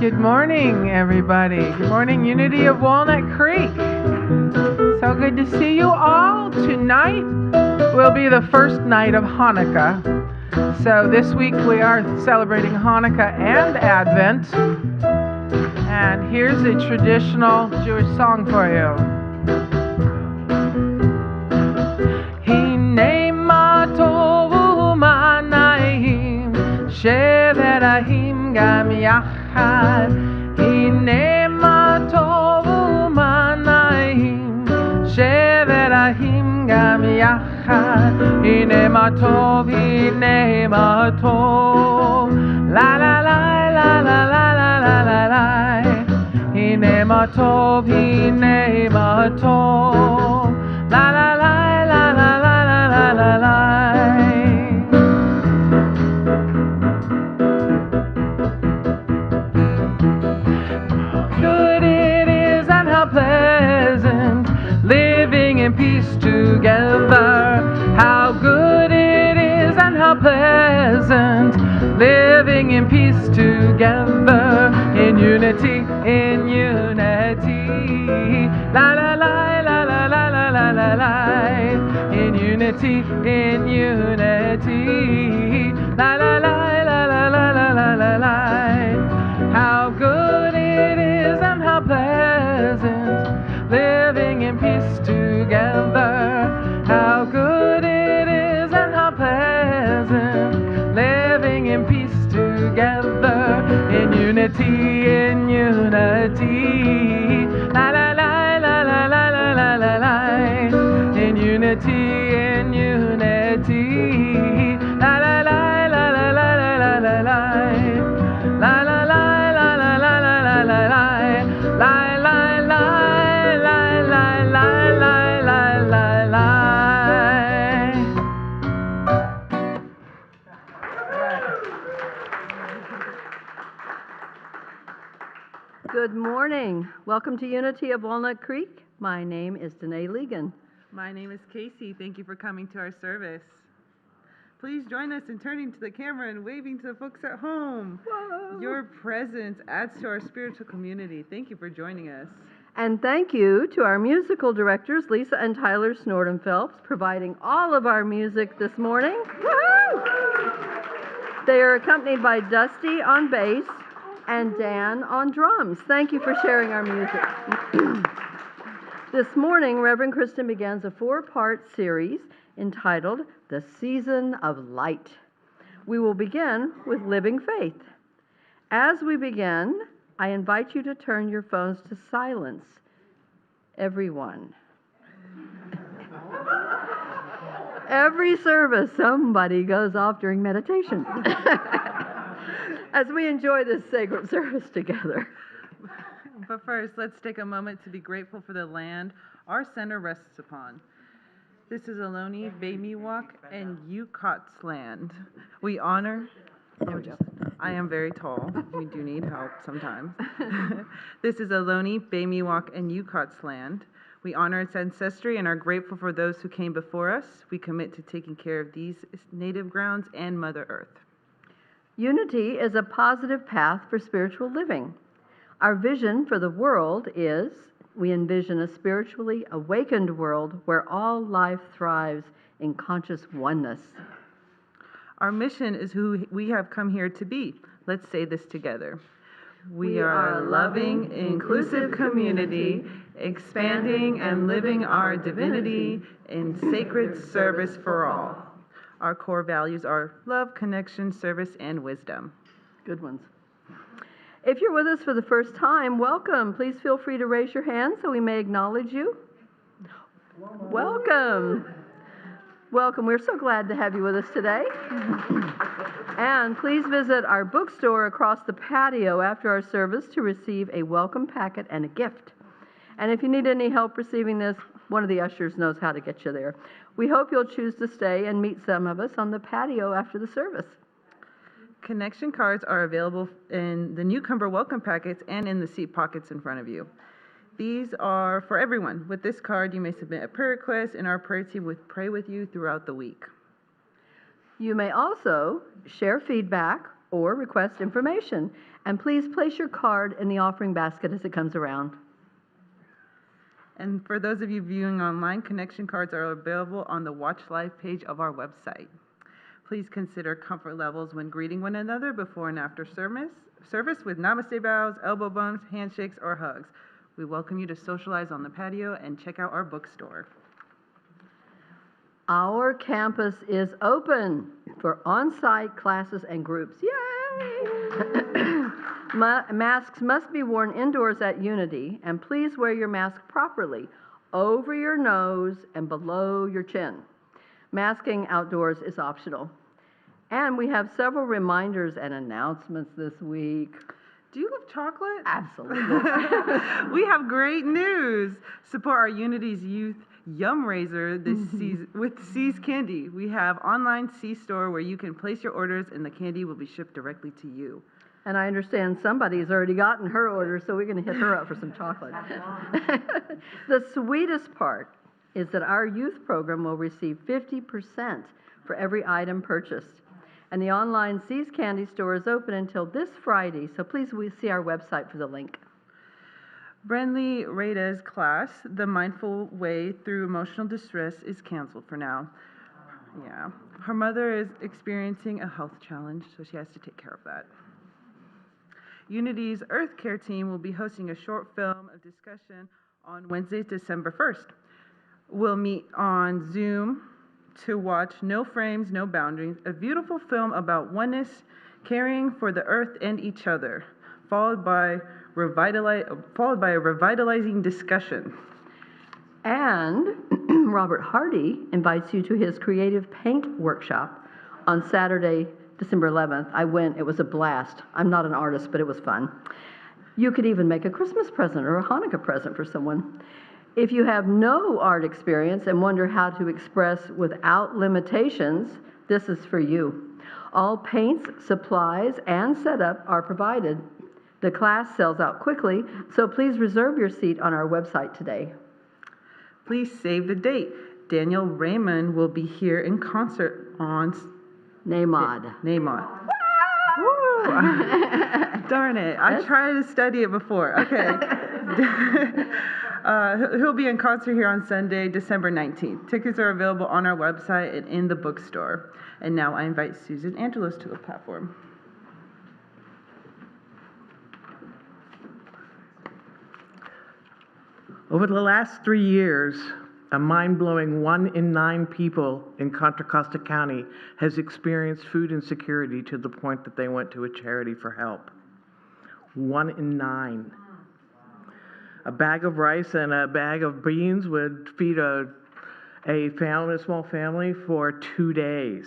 Good morning, everybody. Good morning, Unity of Walnut Creek. So good to see you all. Tonight will be the first night of Hanukkah. So this week we are celebrating Hanukkah and Advent. And here's a traditional Jewish song for you. Hineh Ma Tov u'manayim shevet ahim gam yachad. Hineh Ma Tov u'manayim shevet ahim gam yachad. Hineh Ma Tov, Hineh Ma Tov, la la la la la la la la la la. Hineh Ma Tov, Hineh Ma Tov, la la la la la la la la la la. Good it is and how pleasant living in peace together. How good it is and how pleasant living in peace together. In unity, in unity, la la la la la la la la la la. In unity, in unity, la la la la la la la la la la. How good it is and how pleasant living in peace together. How good it is and how pleasant living in peace together. In unity, in unity, la la la la la la la la la la. In unity, in unity, la la la la la la la la la la. La la la la la la la la la la. La la la la la la la la la la. Good morning. Welcome to Unity of Walnut Creek. My name is Danae Ligon. My name is Casey. Thank you for coming to our service. Please join us in turning to the camera and waving to the folks at home. Whoa. Your presence adds to our spiritual community. Thank you for joining us. And thank you to our musical directors, Lisa and Tyler Snortum-Phelps, providing all of our music this morning. Woo-hoo! They are accompanied by Dusty on bass and Dan on drums. Thank you for sharing our music. This morning, Reverend Kristen begins a 4-part series entitled The Season of Light. We will begin with Living Faith. As we begin, I invite you to turn your phones to silence. Everyone. Every service, somebody goes off during meditation. As we enjoy this sacred service together. But first, let's take a moment to be grateful for the land our center rests upon. This is Ohlone, Baymiwok, and Yukot's land. We honor... I am very tall. We do need help sometimes. This is Ohlone, Baymiwok, and Yukot's land. We honor its ancestry and are grateful for those who came before us. We commit to taking care of these native grounds and Mother Earth. Unity is a positive path for spiritual living. Our vision for the world is, we envision a spiritually awakened world where all life thrives in conscious oneness. Our mission is who we have come here to be. Let's say this together. We are a loving, inclusive community, expanding and living our divinity in sacred service for all. Our core values are love, connection, service, and wisdom. Good ones. If you're with us for the first time, welcome. Please feel free to raise your hand so we may acknowledge you. Welcome. Welcome. We're so glad to have you with us today. And please visit our bookstore across the patio after our service to receive a welcome packet and a gift. And if you need any help receiving this, one of the ushers knows how to get you there. We hope you'll choose to stay and meet some of us on the patio after the service. Connection cards are available in the newcomer welcome packets and in the seat pockets in front of you. These are for everyone. With this card, you may submit a prayer request, and our prayer team will pray with you throughout the week. You may also share feedback or request information. And please place your card in the offering basket as it comes around. And for those of you viewing online, connection cards are available on the Watch Live page of our website. Please consider comfort levels when greeting one another before and after service with namaste bows, elbow bumps, handshakes, or hugs. We welcome you to socialize on the patio and check out our bookstore. Our campus is open for on-site classes and groups. Yay! Masks must be worn indoors at Unity, and please wear your mask properly, over your nose and below your chin. Masking outdoors is optional. And we have several reminders and announcements this week. Do you love chocolate? Absolutely. We have great news. Support our Unity's Youth Yum Raiser this season with C's Candy. We have online C store where you can place your orders and the candy will be shipped directly to you. And I understand somebody's already gotten her order, so we're going to hit her up for some chocolate. The sweetest part is that our youth program will receive 50% for every item purchased. And the online C's Candy store is open until this Friday, so please see our website for the link. Brenly Rada's class, The Mindful Way Through Emotional Distress, is canceled for now. Yeah. Her mother is experiencing a health challenge, so she has to take care of that. Unity's Earth Care team will be hosting a short film of discussion on Wednesday, December 1st. We'll meet on Zoom to watch No Frames, No Boundaries, a beautiful film about oneness, caring for the earth and each other, followed by a revitalizing discussion. And Robert Hardy invites you to his creative paint workshop on Saturday, December 11th. I went. It was a blast. I'm not an artist, but it was fun. You could even make a Christmas present or a Hanukkah present for someone. If you have no art experience and wonder how to express without limitations, this is for you. All paints, supplies, and setup are provided. The class sells out quickly, so please reserve your seat on our website today. Please save the date. Daniel Raymond will be here in concert on NAMOD. NAMOD. Darn it. I tried to study it before. Okay. He'll be in concert here on Sunday, December 19th. Tickets are available on our website and in the bookstore. And now I invite Susan Angelos to the platform. Over the last 3 years, a mind-blowing 1 in 9 people in Contra Costa County has experienced food insecurity to the point that they went to a charity for help. 1 in 9. A bag of rice and a bag of beans would feed a small family for 2 days.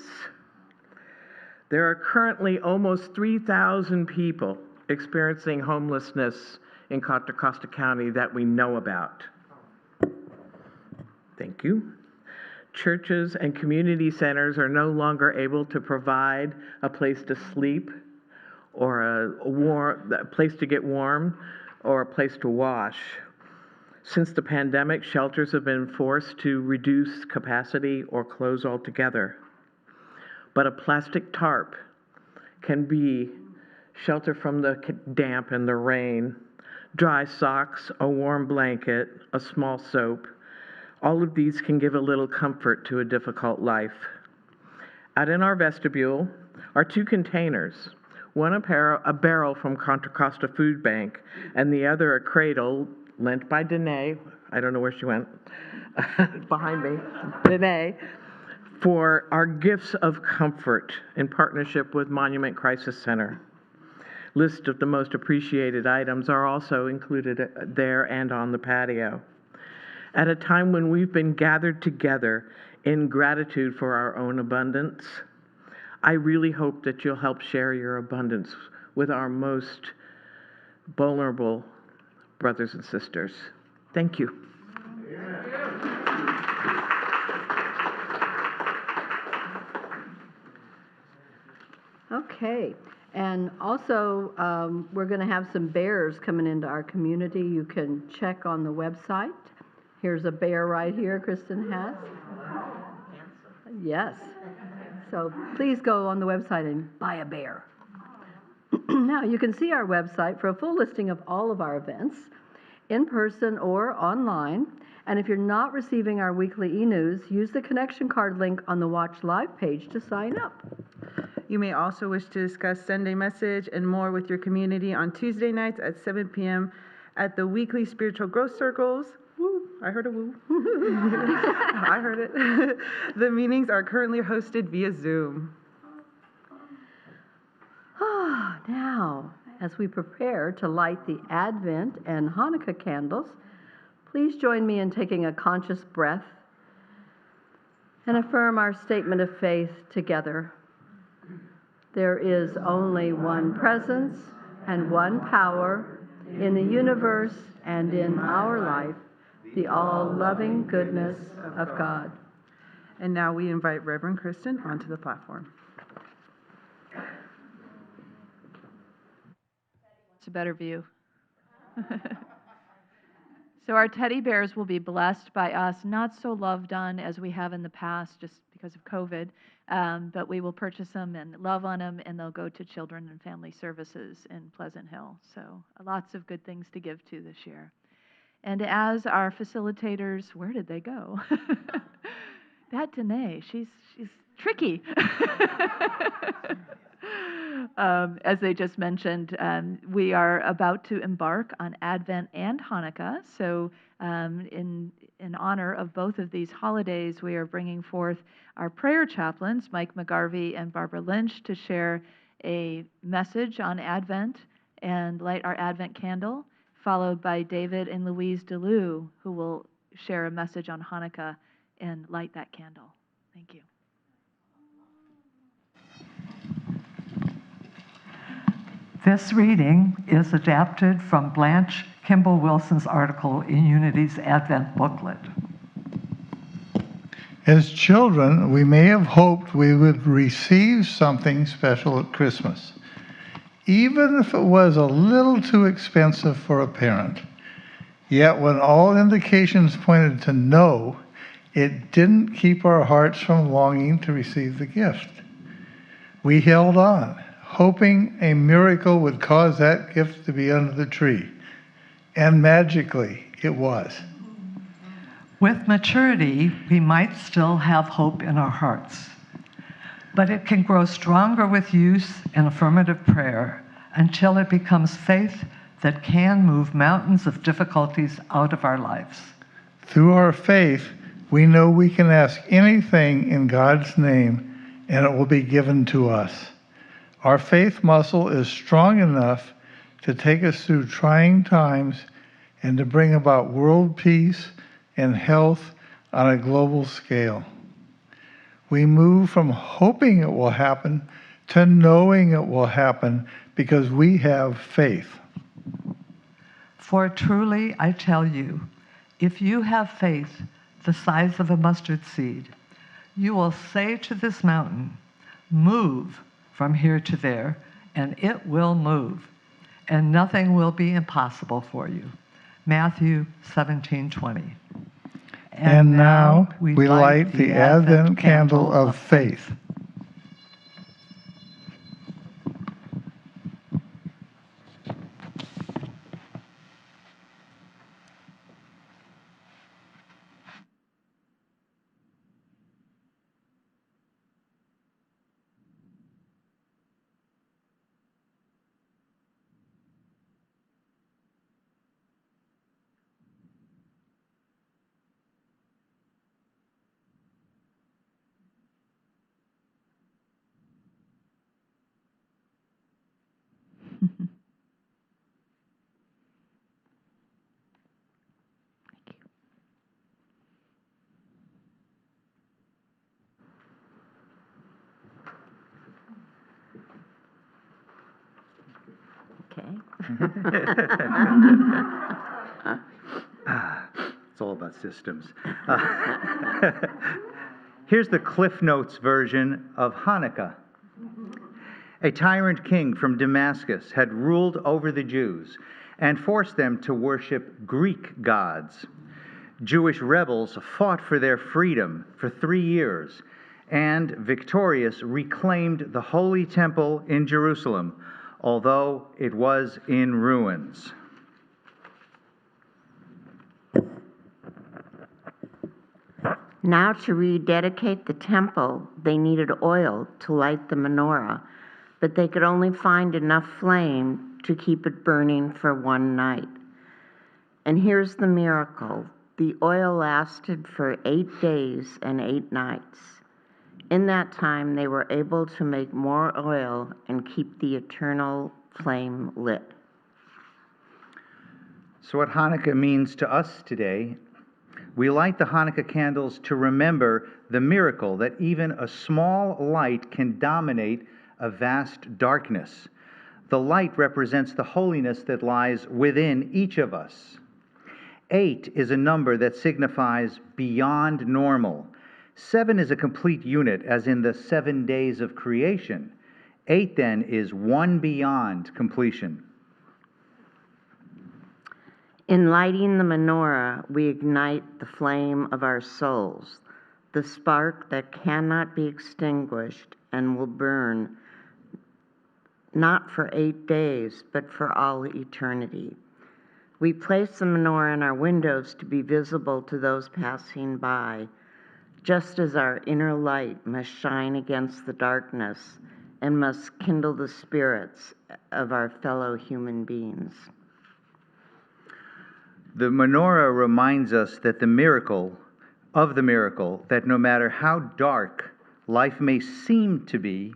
There are currently almost 3,000 people experiencing homelessness in Contra Costa County that we know about. Thank you. Churches and community centers are no longer able to provide a place to sleep or a place to get warm or a place to wash. Since the pandemic, shelters have been forced to reduce capacity or close altogether. But a plastic tarp can be shelter from the damp and the rain, dry socks, a warm blanket, a small soap. All of these can give a little comfort to a difficult life. Out in our vestibule are 2 containers, one a barrel from Contra Costa Food Bank, and the other a cradle lent by Danae, I don't know where she went, behind me, Danae, for our gifts of comfort in partnership with Monument Crisis Center. List of the most appreciated items are also included there and on the patio. At a time when we've been gathered together in gratitude for our own abundance, I really hope that you'll help share your abundance with our most vulnerable brothers and sisters. Thank you. Okay. And also, we're going to have some bears coming into our community. You can check on the website. Here's a bear right here Kristen has. Yes. So please go on the website and buy a bear. Now, you can see our website for a full listing of all of our events, in person or online. And if you're not receiving our weekly e-news, use the connection card link on the Watch Live page to sign up. You may also wish to discuss Sunday message and more with your community on Tuesday nights at 7 p.m. at the weekly Spiritual Growth Circles. Woo, I heard a woo. I heard it. The meetings are currently hosted via Zoom. Now, as we prepare to light the Advent and Hanukkah candles, please join me in taking a conscious breath and affirm our statement of faith together. There is only one presence and one power in the universe and in our life, the all-loving goodness of God. And now we invite Reverend Kristen onto the platform. It's a better view. So our teddy bears will be blessed by us, not so loved on as we have in the past just because of COVID, but we will purchase them and love on them, and they'll go to children and family services in Pleasant Hill. So lots of good things to give to this year. And as our facilitators, where did they go? That Danae, she's tricky. As they just mentioned, we are about to embark on Advent and Hanukkah. So in honor of both of these holidays, we are bringing forth our prayer chaplains, Mike McGarvey and Barbara Lynch, to share a message on Advent and light our Advent candle, followed by David and Louise DeLue, who will share a message on Hanukkah and light that candle. Thank you. This reading is adapted from Blanche Kimball Wilson's article in Unity's Advent booklet. As children, we may have hoped we would receive something special at Christmas, even if it was a little too expensive for a parent. Yet when all indications pointed to no, it didn't keep our hearts from longing to receive the gift. We held on, hoping a miracle would cause that gift to be under the tree. And magically, it was. With maturity, we might still have hope in our hearts, but it can grow stronger with use and affirmative prayer until it becomes faith that can move mountains of difficulties out of our lives. Through our faith, we know we can ask anything in God's name, and it will be given to us. Our faith muscle is strong enough to take us through trying times and to bring about world peace and health on a global scale. We move from hoping it will happen to knowing it will happen because we have faith. For truly, I tell you, if you have faith the size of a mustard seed, you will say to this mountain, "Move from here to there," and it will move, and nothing will be impossible for you. Matthew 17:20. And now we light the Advent candle of faith. It's all about systems. Here's the Cliff Notes version of Hanukkah. A tyrant king from Damascus had ruled over the Jews and forced them to worship Greek gods. Jewish rebels fought for their freedom for 3 years and, victorious, reclaimed the Holy Temple in Jerusalem, although it was in ruins. Now, to rededicate the temple, they needed oil to light the menorah, but they could only find enough flame to keep it burning for one night. And here's the miracle. The oil lasted for 8 days and 8 nights. In that time, they were able to make more oil and keep the eternal flame lit. So what Hanukkah means to us today, we light the Hanukkah candles to remember the miracle that even a small light can dominate a vast darkness. The light represents the holiness that lies within each of us. 8 is a number that signifies beyond normal. 7 is a complete unit, as in the 7 days of creation. 8 then is one beyond completion. In lighting the menorah, we ignite the flame of our souls, the spark that cannot be extinguished and will burn not for 8 days, but for all eternity. We place the menorah in our windows to be visible to those passing by, just as our inner light must shine against the darkness and must kindle the spirits of our fellow human beings. The menorah reminds us that the miracle, that no matter how dark life may seem to be,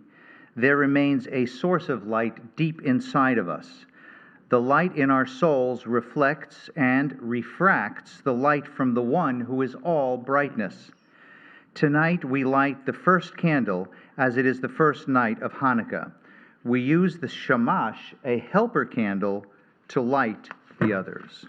there remains a source of light deep inside of us. The light in our souls reflects and refracts the light from the one who is all brightness. Tonight we light the first candle as it is the first night of Hanukkah. We use the shamash, a helper candle, to light the others.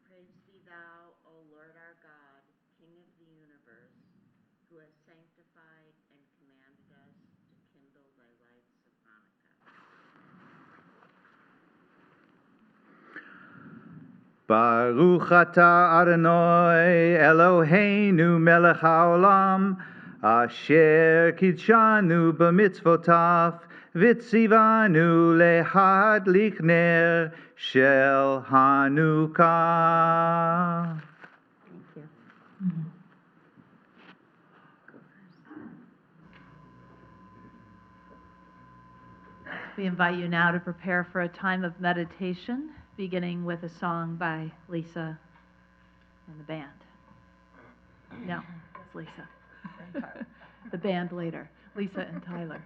Praise be thou, O Lord our God, King of the universe, who has sanctified and commanded us to kindle thy lights of Hanukkah. Baruch atah Adonai Eloheinu melech haolam, asher kidshanu b'mitzvotav, v'tzivanu lehadlik ner shel Hanukkah. Thank you. We invite you now to prepare for a time of meditation, beginning with a song by Lisa and the band. No, it's Lisa. The band later. Lisa and Tyler.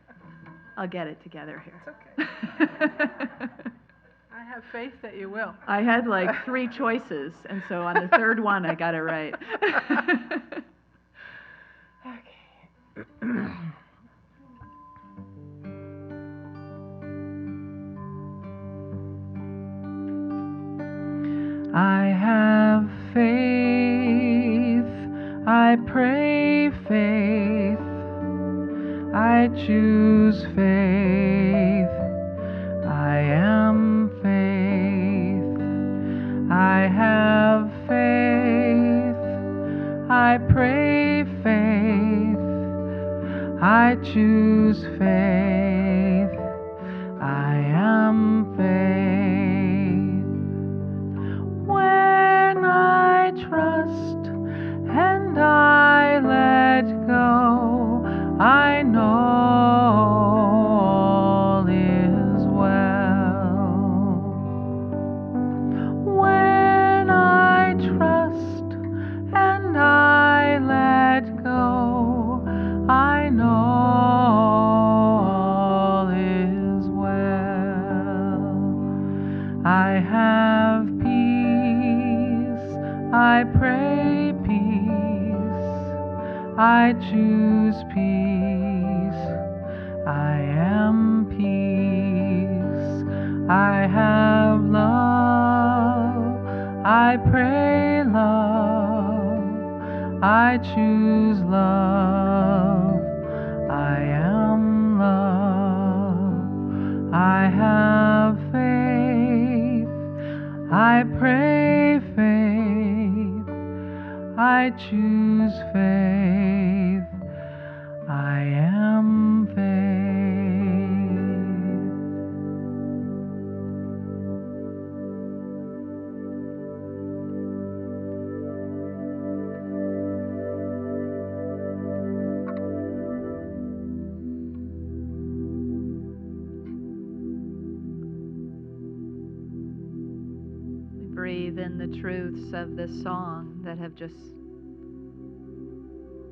I'll get it together here. It's okay. I have faith that you will. I had like 3 choices, and so on the third one I got it right. I have faith, I pray faith, I choose faith, I am faith, I have faith, I pray faith, I choose faith, I am faith. When I trust and I let go, I know all is well. When I trust and I let go, I know all is well. I have peace, I pray peace, I choose peace, I am peace, I have love, I pray love, I choose love, breathe in the truths of this song that have just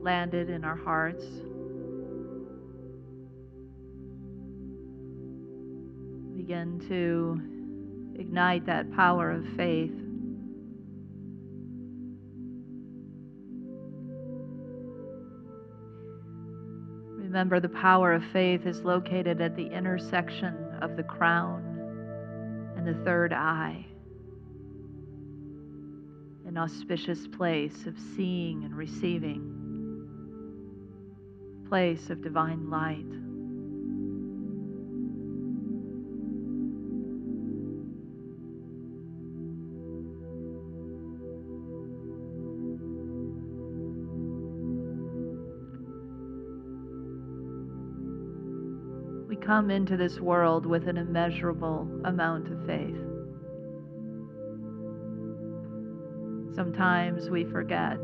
landed in our hearts. Begin to ignite that power of faith. Remember, the power of faith is located at the intersection of the crown and the third eye, an auspicious place of seeing and receiving, place of divine light. We come into this world with an immeasurable amount of faith. Sometimes we forget.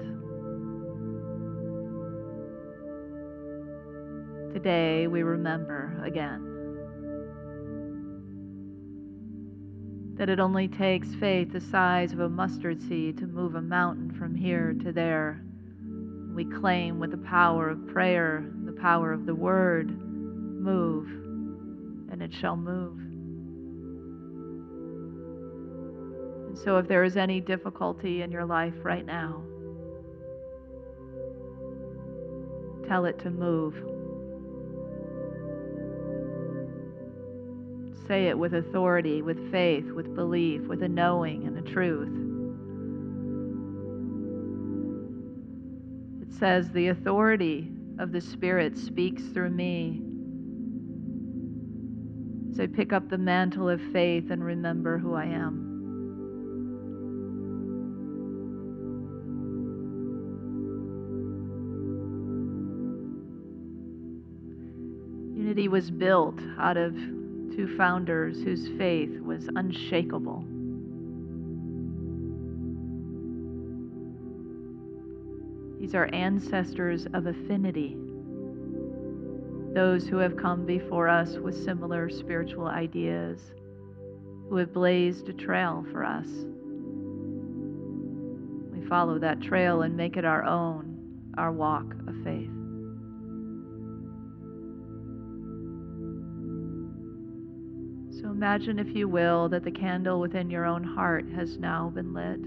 Today we remember again that it only takes faith the size of a mustard seed to move a mountain from here to there. We claim with the power of prayer, the power of the word, move, and it shall move. And so if there is any difficulty in your life right now, tell it to move. Say it with authority, with faith, with belief, with a knowing and a truth. It says, the authority of the Spirit speaks through me. As I pick up the mantle of faith and remember who I am. Unity was built out of two founders whose faith was unshakable. These are ancestors of affinity, those who have come before us with similar spiritual ideas, who have blazed a trail for us. We follow that trail and make it our own, our walk of faith. So imagine, if you will, that the candle within your own heart has now been lit.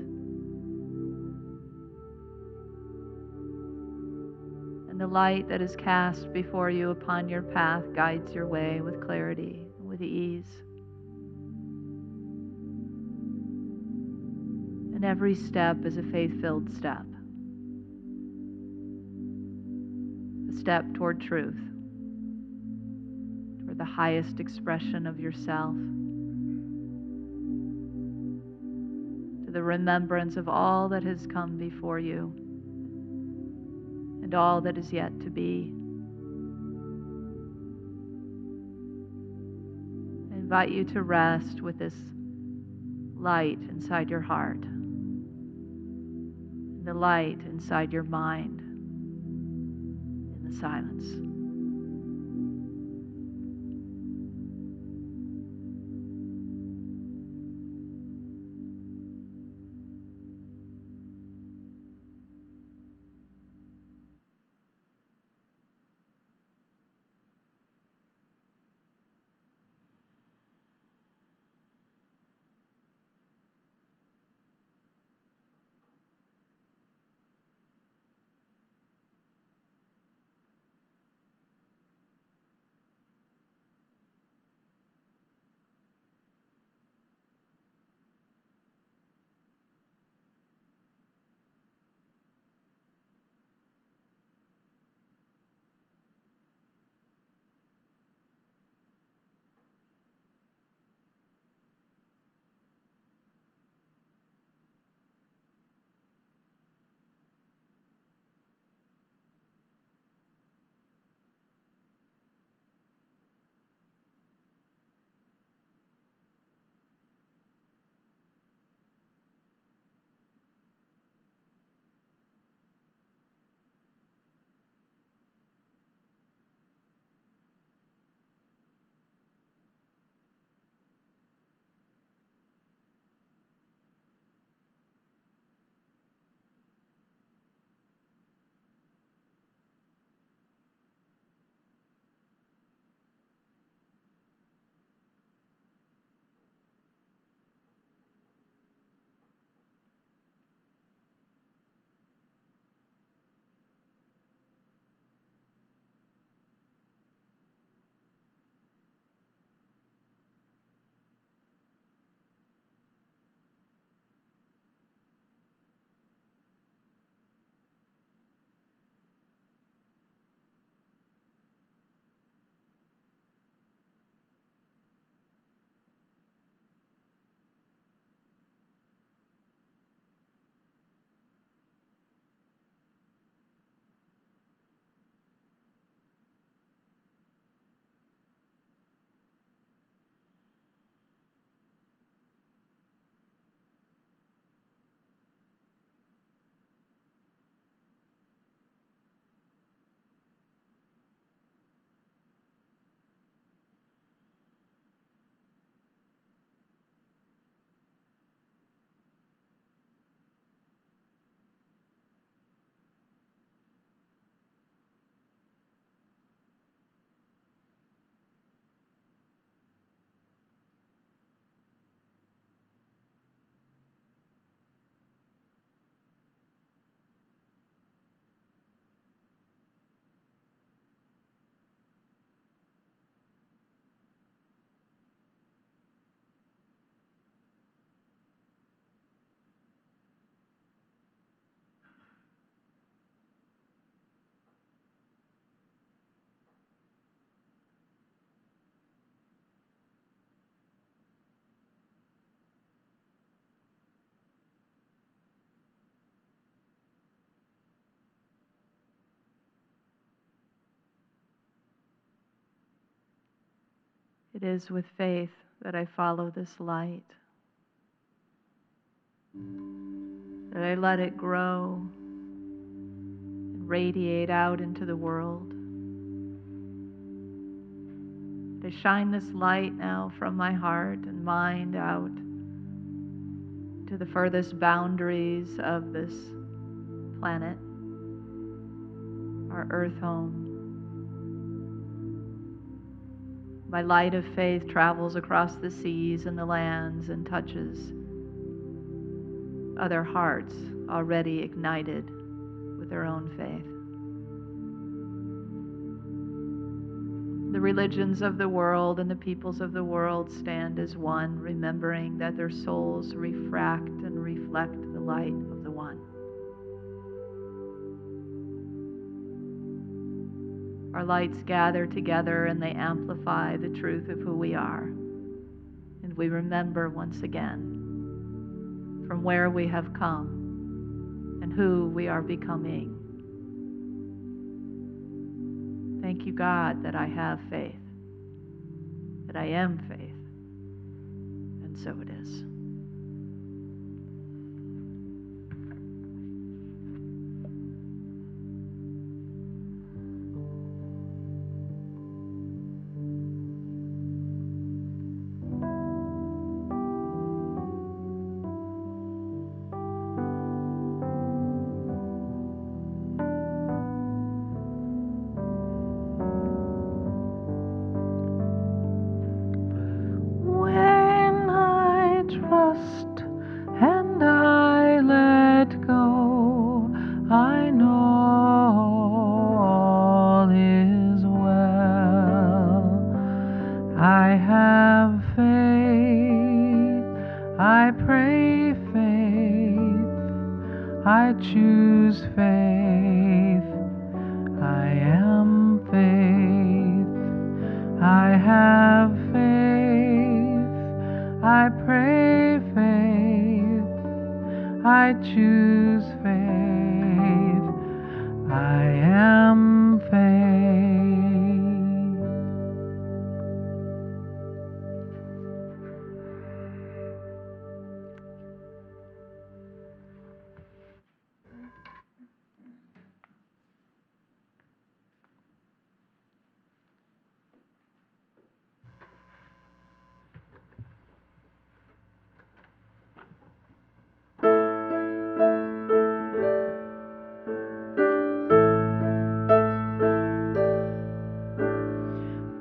And the light that is cast before you upon your path guides your way with clarity and with ease. And every step is a faith-filled step. A step toward truth. The highest expression of yourself, to the remembrance of all that has come before you and all that is yet to be. I invite you to rest with this light inside your heart, and the light inside your mind in the silence. It is with faith that I follow this light, that I let it grow and radiate out into the world. I shine this light now from my heart and mind out to the furthest boundaries of this planet, our earth home. My light of faith travels across the seas and the lands and touches other hearts already ignited with their own faith. The religions of the world and the peoples of the world stand as one, remembering that their souls refract and reflect the light of the one. Our lights gather together and they amplify the truth of who we are. And we remember once again from where we have come and who we are becoming. Thank you, God, that I have faith, that I am faith, and so it is.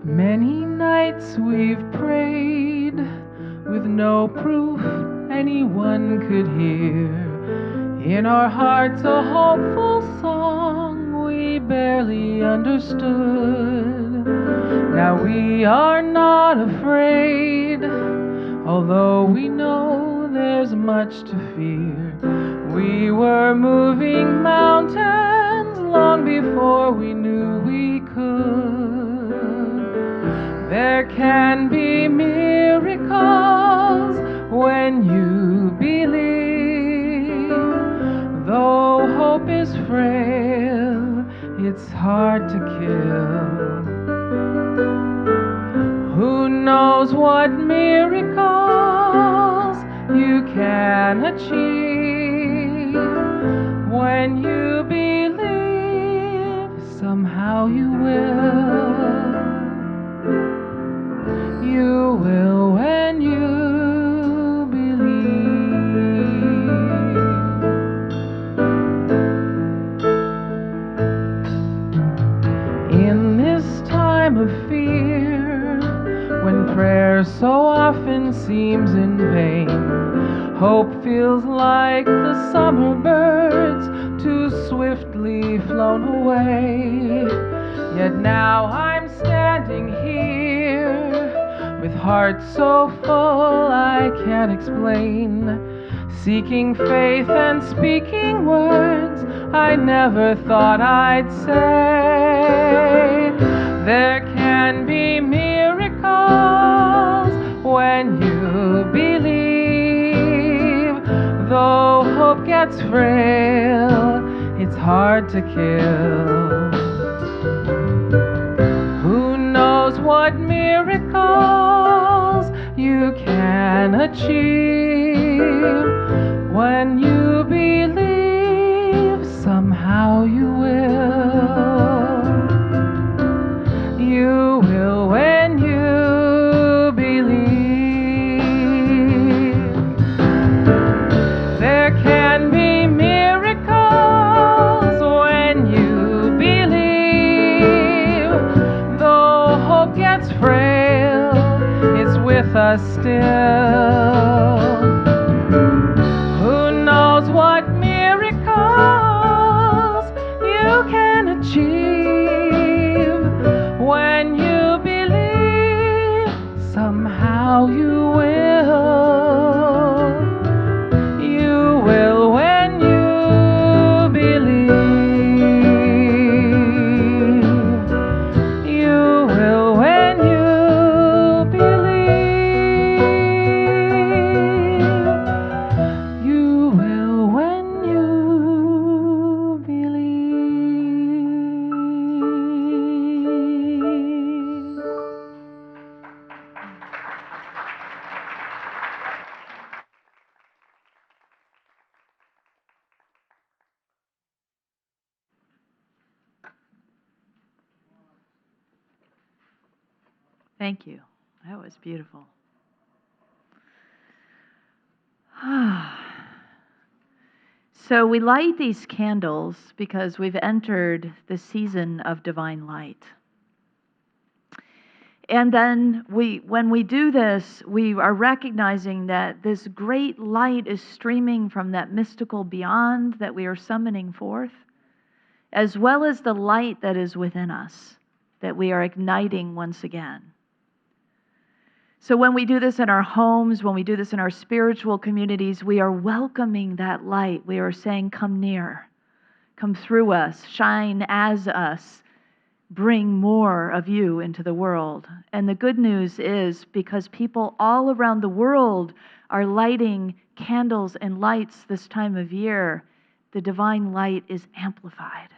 Many nights we've prayed with no proof anyone could hear. In our hearts a hopeful song we barely understood. Now we are not afraid, although we know there's much to fear. We were moving mountains long before we knew we could. There can be miracles when you believe. Though hope is frail, it's hard to kill. Who knows what miracles you can achieve? When you believe, somehow you will. You will when you believe. In this time of fear, when prayer so often seems in vain, hope feels like the summer birds too swiftly flown away. Yet now I'm standing here with heart so full I can't explain, seeking faith and speaking words I never thought I'd say. There can be miracles when you believe. Though hope gets frail, it's hard to kill. Who knows what miracles can achieve. When you believe, somehow you will. You will when you believe. There can be miracles when you believe. Though hope gets frail, it's with us still. Who knows what miracles you can achieve? When you believe, somehow you will. You will when you believe. You will when you believe. You will when you believe. Thank you. That was beautiful. So we light these candles because we've entered the season of divine light. And then when we do this, we are recognizing that this great light is streaming from that mystical beyond that we are summoning forth, as well as the light that is within us, that we are igniting once again. So when we do this in our homes, when we do this in our spiritual communities, we are welcoming that light. We are saying, come near, come through us, shine as us, bring more of you into the world. And the good news is, because people all around the world are lighting candles and lights this time of year, the divine light is amplified.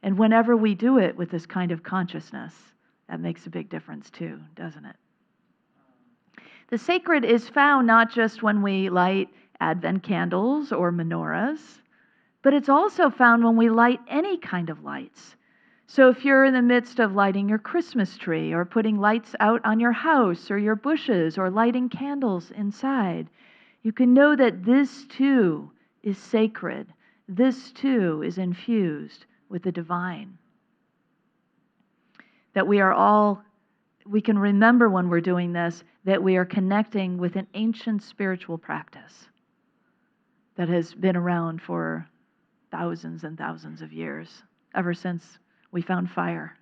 And whenever we do it with this kind of consciousness, that makes a big difference too, doesn't it? The sacred is found not just when we light Advent candles or menorahs, but it's also found when we light any kind of lights. So if you're in the midst of lighting your Christmas tree or putting lights out on your house or your bushes or lighting candles inside, you can know that this too is sacred. This too is infused with the divine. That we can remember when we're doing this that we are connecting with an ancient spiritual practice that has been around for thousands and thousands of years, ever since we found fire.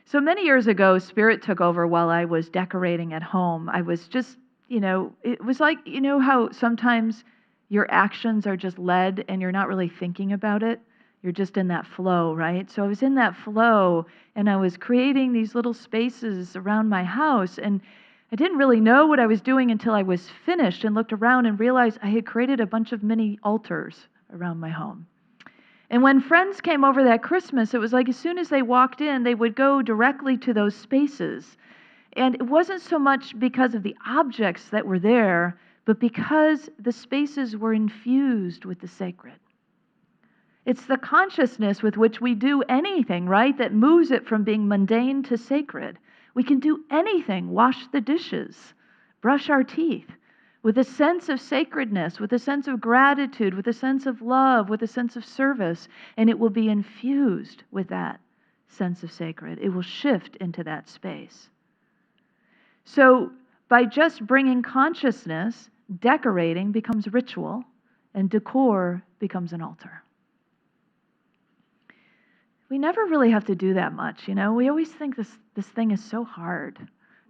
So many years ago, Spirit took over while I was decorating at home. I was just, it was like, how sometimes your actions are just led and you're not really thinking about it. You're just in that flow, right? So I was in that flow and I was creating these little spaces around my house, and I didn't really know what I was doing until I was finished and looked around and realized I had created a bunch of mini altars around my home. And when friends came over that Christmas, it was like as soon as they walked in, they would go directly to those spaces. And it wasn't so much because of the objects that were there, but because the spaces were infused with the sacred. It's the consciousness with which we do anything, right, that moves it from being mundane to sacred. We can do anything, wash the dishes, brush our teeth, with a sense of sacredness, with a sense of gratitude, with a sense of love, with a sense of service, and it will be infused with that sense of sacred. It will shift into that space. So by just bringing consciousness, decorating becomes ritual, and decor becomes an altar. We never really have to do that much, We always think this thing is so hard,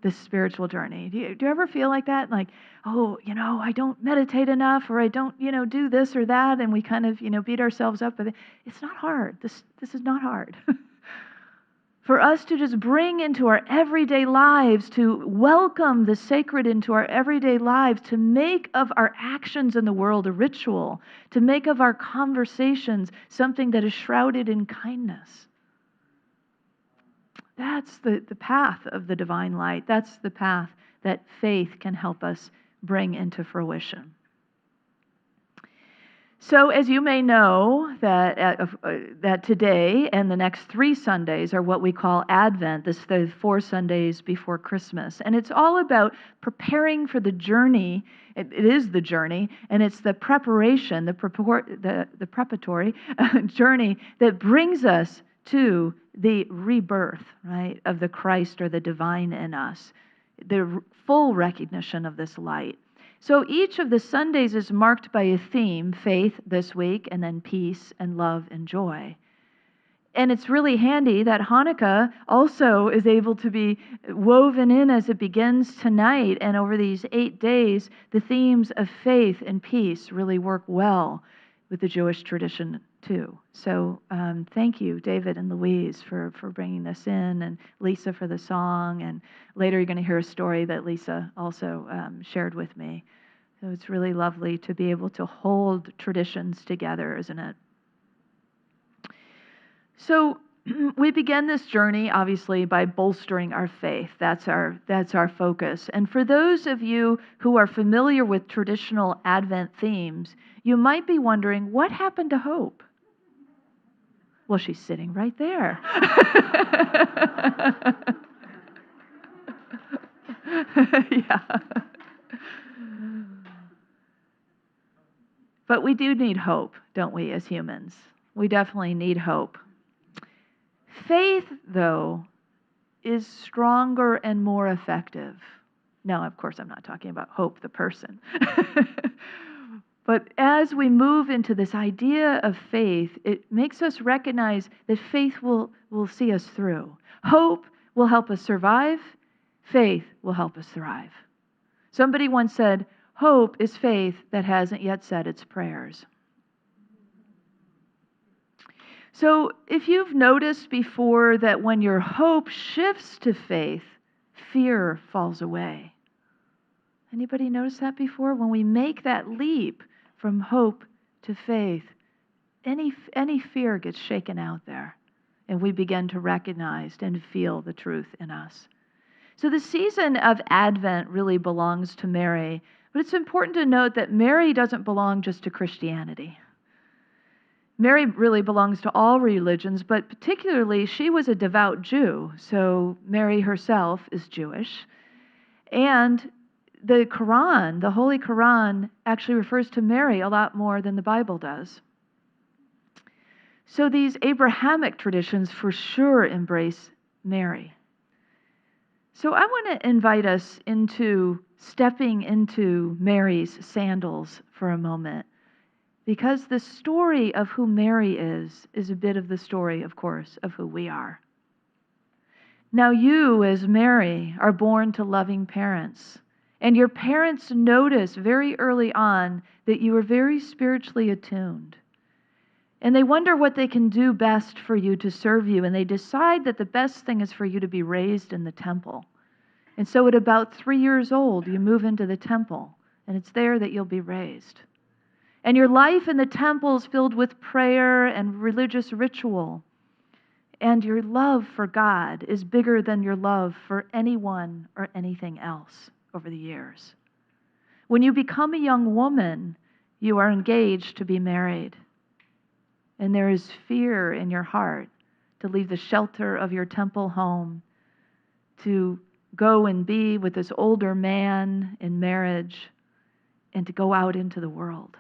this spiritual journey. Do you ever feel like that? Like, I don't meditate enough, or I don't, do this or that, and we kind of, beat ourselves up with it. It's not hard. This is not hard. For us to just bring into our everyday lives, to welcome the sacred into our everyday lives, to make of our actions in the world a ritual, to make of our conversations something that is shrouded in kindness. That's the path of the divine light. That's the path that faith can help us bring into fruition. So, as you may know, that today and the next 3 Sundays are what we call Advent. This is the 4 Sundays before Christmas. And it's all about preparing for the journey. It is the journey, and it's the preparation, the preparatory journey that brings us to the rebirth, right, of the Christ or the divine in us, the full recognition of this light. So each of the Sundays is marked by a theme: faith this week, and then peace and love and joy. And it's really handy that Hanukkah also is able to be woven in as it begins tonight. And over these 8 days, the themes of faith and peace really work well with the Jewish tradition too. So thank you, David and Louise, for bringing this in, and Lisa for the song. And later you're going to hear a story that Lisa also shared with me. So it's really lovely to be able to hold traditions together, isn't it? So we begin this journey, obviously, by bolstering our faith. That's our focus. And for those of you who are familiar with traditional Advent themes, you might be wondering, what happened to hope? Well, she's sitting right there. Yeah. But we do need hope, don't we, as humans? We definitely need hope. Faith, though, is stronger and more effective. Now, of course, I'm not talking about hope, the person. But as we move into this idea of faith, it makes us recognize that faith will see us through. Hope will help us survive. Faith will help us thrive. Somebody once said, hope is faith that hasn't yet said its prayers. So if you've noticed before that when your hope shifts to faith, fear falls away. Anybody notice that before? When we make that leap from hope to faith, any fear gets shaken out there, and we begin to recognize and feel the truth in us. So the season of Advent really belongs to Mary, but it's important to note that Mary doesn't belong just to Christianity. Mary really belongs to all religions, but particularly she was a devout Jew, so Mary herself is Jewish. And the Quran, the Holy Quran, actually refers to Mary a lot more than the Bible does. So these Abrahamic traditions for sure embrace Mary. So I want to invite us into stepping into Mary's sandals for a moment, because the story of who Mary is a bit of the story, of course, of who we are. Now you, as Mary, are born to loving parents, and your parents notice very early on that you are very spiritually attuned. And they wonder what they can do best for you to serve you, and they decide that the best thing is for you to be raised in the temple. And so at about 3 years old, you move into the temple, and it's there that you'll be raised. And your life in the temple is filled with prayer and religious ritual. And your love for God is bigger than your love for anyone or anything else over the years. When you become a young woman, you are engaged to be married. And there is fear in your heart to leave the shelter of your temple home, to go and be with this older man in marriage, and to go out into the world.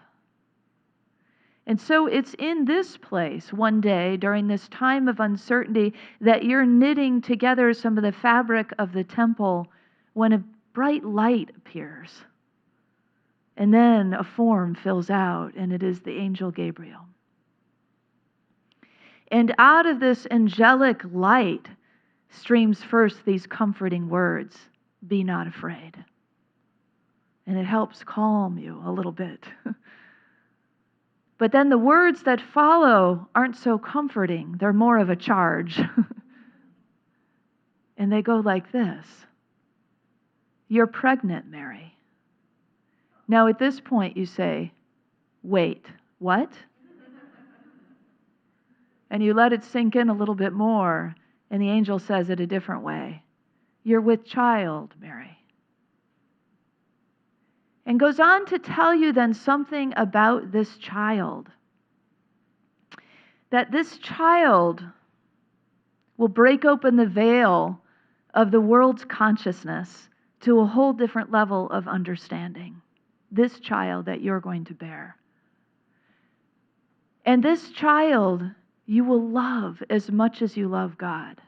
And so it's in this place one day during this time of uncertainty that you're knitting together some of the fabric of the temple when a bright light appears. And then a form fills out, and it is the angel Gabriel. And out of this angelic light streams first these comforting words, "Be not afraid." And it helps calm you a little bit. But then the words that follow aren't so comforting. They're more of a charge. And they go like this: "You're pregnant, Mary." Now at this point you say, "Wait, what?" And you let it sink in a little bit more, And the angel says it a different way. You're with child, Mary. And goes on to tell you then something about this child. That this child will break open the veil of the world's consciousness to a whole different level of understanding. This child that you're going to bear. And this child you will love as much as you love God.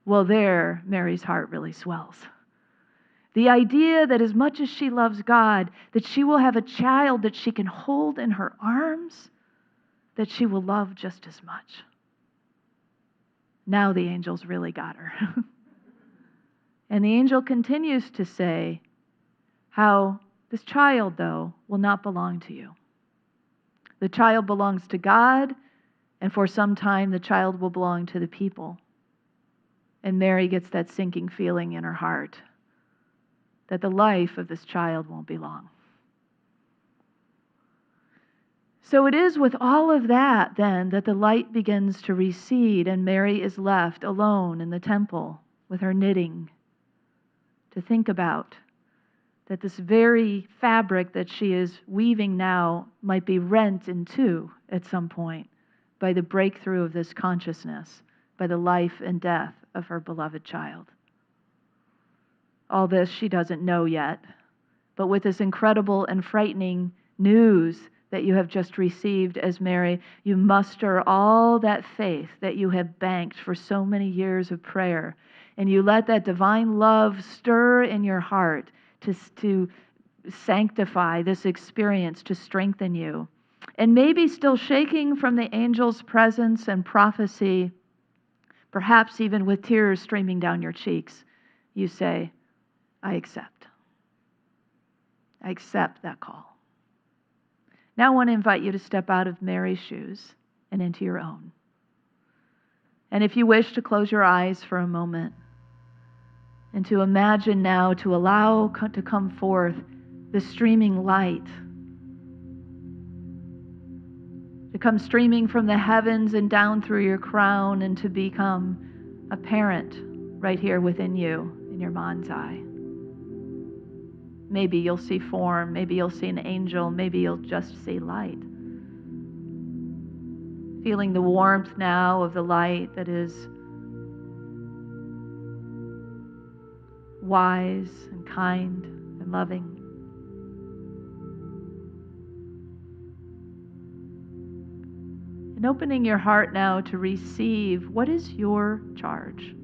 Well, there, Mary's heart really swells. The idea that as much as she loves God, that she will have a child that she can hold in her arms, that she will love just as much. Now the angel's really got her. And the angel continues to say how this child, though, will not belong to you. The child belongs to God, and for some time the child will belong to the people. And Mary gets that sinking feeling in her heart that the life of this child won't be long. So it is with all of that, then, that the light begins to recede, and Mary is left alone in the temple with her knitting to think about that this very fabric that she is weaving now might be rent in two at some point by the breakthrough of this consciousness, by the life and death of her beloved child. All this she doesn't know yet, but with this incredible and frightening news that you have just received as Mary, you muster all that faith that you have banked for so many years of prayer, and you let that divine love stir in your heart to sanctify this experience, to strengthen you. And maybe still shaking from the angel's presence and prophecy, perhaps even with tears streaming down your cheeks, you say, I accept. I accept that call. Now I want to invite you to step out of Mary's shoes and into your own. And if you wish to close your eyes for a moment and to imagine now, to allow to come forth the streaming light, to come streaming from the heavens and down through your crown and to become apparent right here within you in your mind's eye. Maybe you'll see form, maybe you'll see an angel, maybe you'll just see light. Feeling the warmth now of the light that is wise and kind and loving. And opening your heart now to receive what is your charge.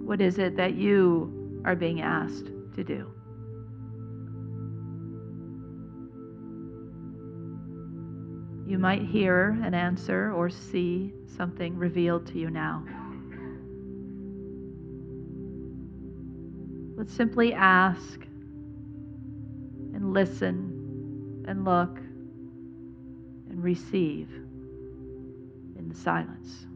What is it that you are being asked to do? You might hear an answer or see something revealed to you now. Let's simply ask and listen and look and receive in the silence.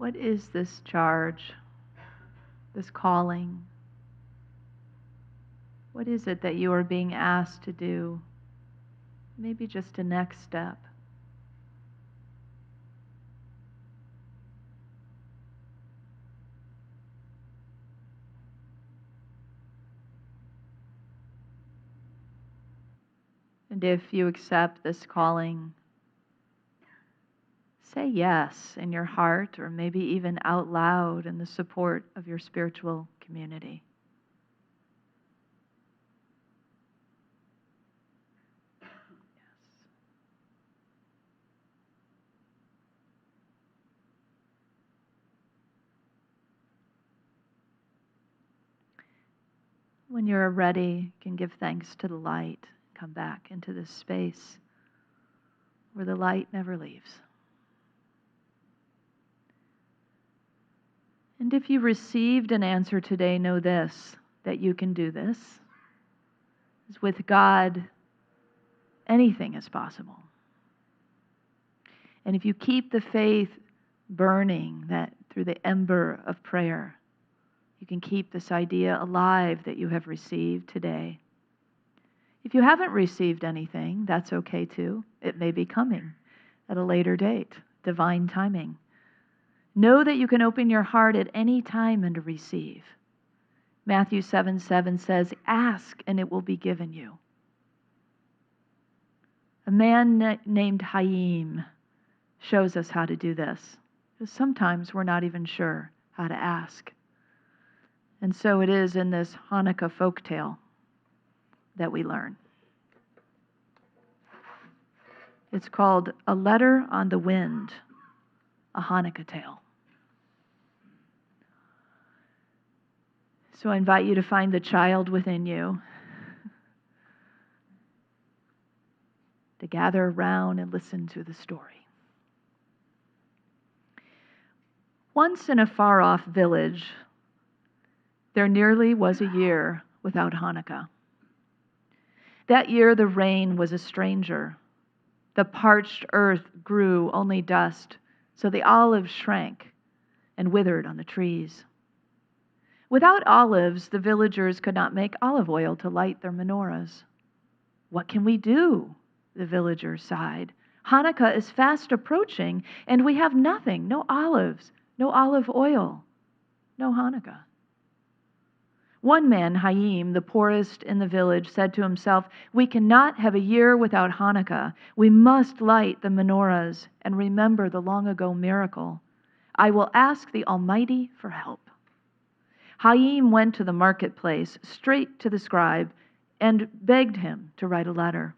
What is this charge, this calling? What is it that you are being asked to do? Maybe just a next step. And if you accept this calling, say yes in your heart or maybe even out loud in the support of your spiritual community. When you're ready, you can give thanks to the light. Come back into this space where the light never leaves. And if you received an answer today, know this, that you can do this. With God, anything is possible. And if you keep the faith burning, that through the ember of prayer, you can keep this idea alive that you have received today. If you haven't received anything, that's okay too. It may be coming at a later date, divine timing. Know that you can open your heart at any time and receive. Matthew 7:7 says, "Ask and it will be given you." A man named Hineh shows us how to do this, because sometimes we're not even sure how to ask. And so it is in this Hanukkah folktale that we learn. It's called A Letter on the Wind, a Hanukkah tale. So I invite you to find the child within you, to gather around and listen to the story. Once in a far-off village, there nearly was a year without Hanukkah. That year the rain was a stranger. The parched earth grew only dust, so the olives shrank and withered on the trees. Without olives, the villagers could not make olive oil to light their menorahs. "What can we do?" the villagers sighed. "Hanukkah is fast approaching, and we have nothing, no olives, no olive oil, no Hanukkah." One man, Hineh, the poorest in the village, said to himself, "We cannot have a year without Hanukkah. We must light the menorahs and remember the long-ago miracle. I will ask the Almighty for help." Hineh went to the marketplace, straight to the scribe, and begged him to write a letter.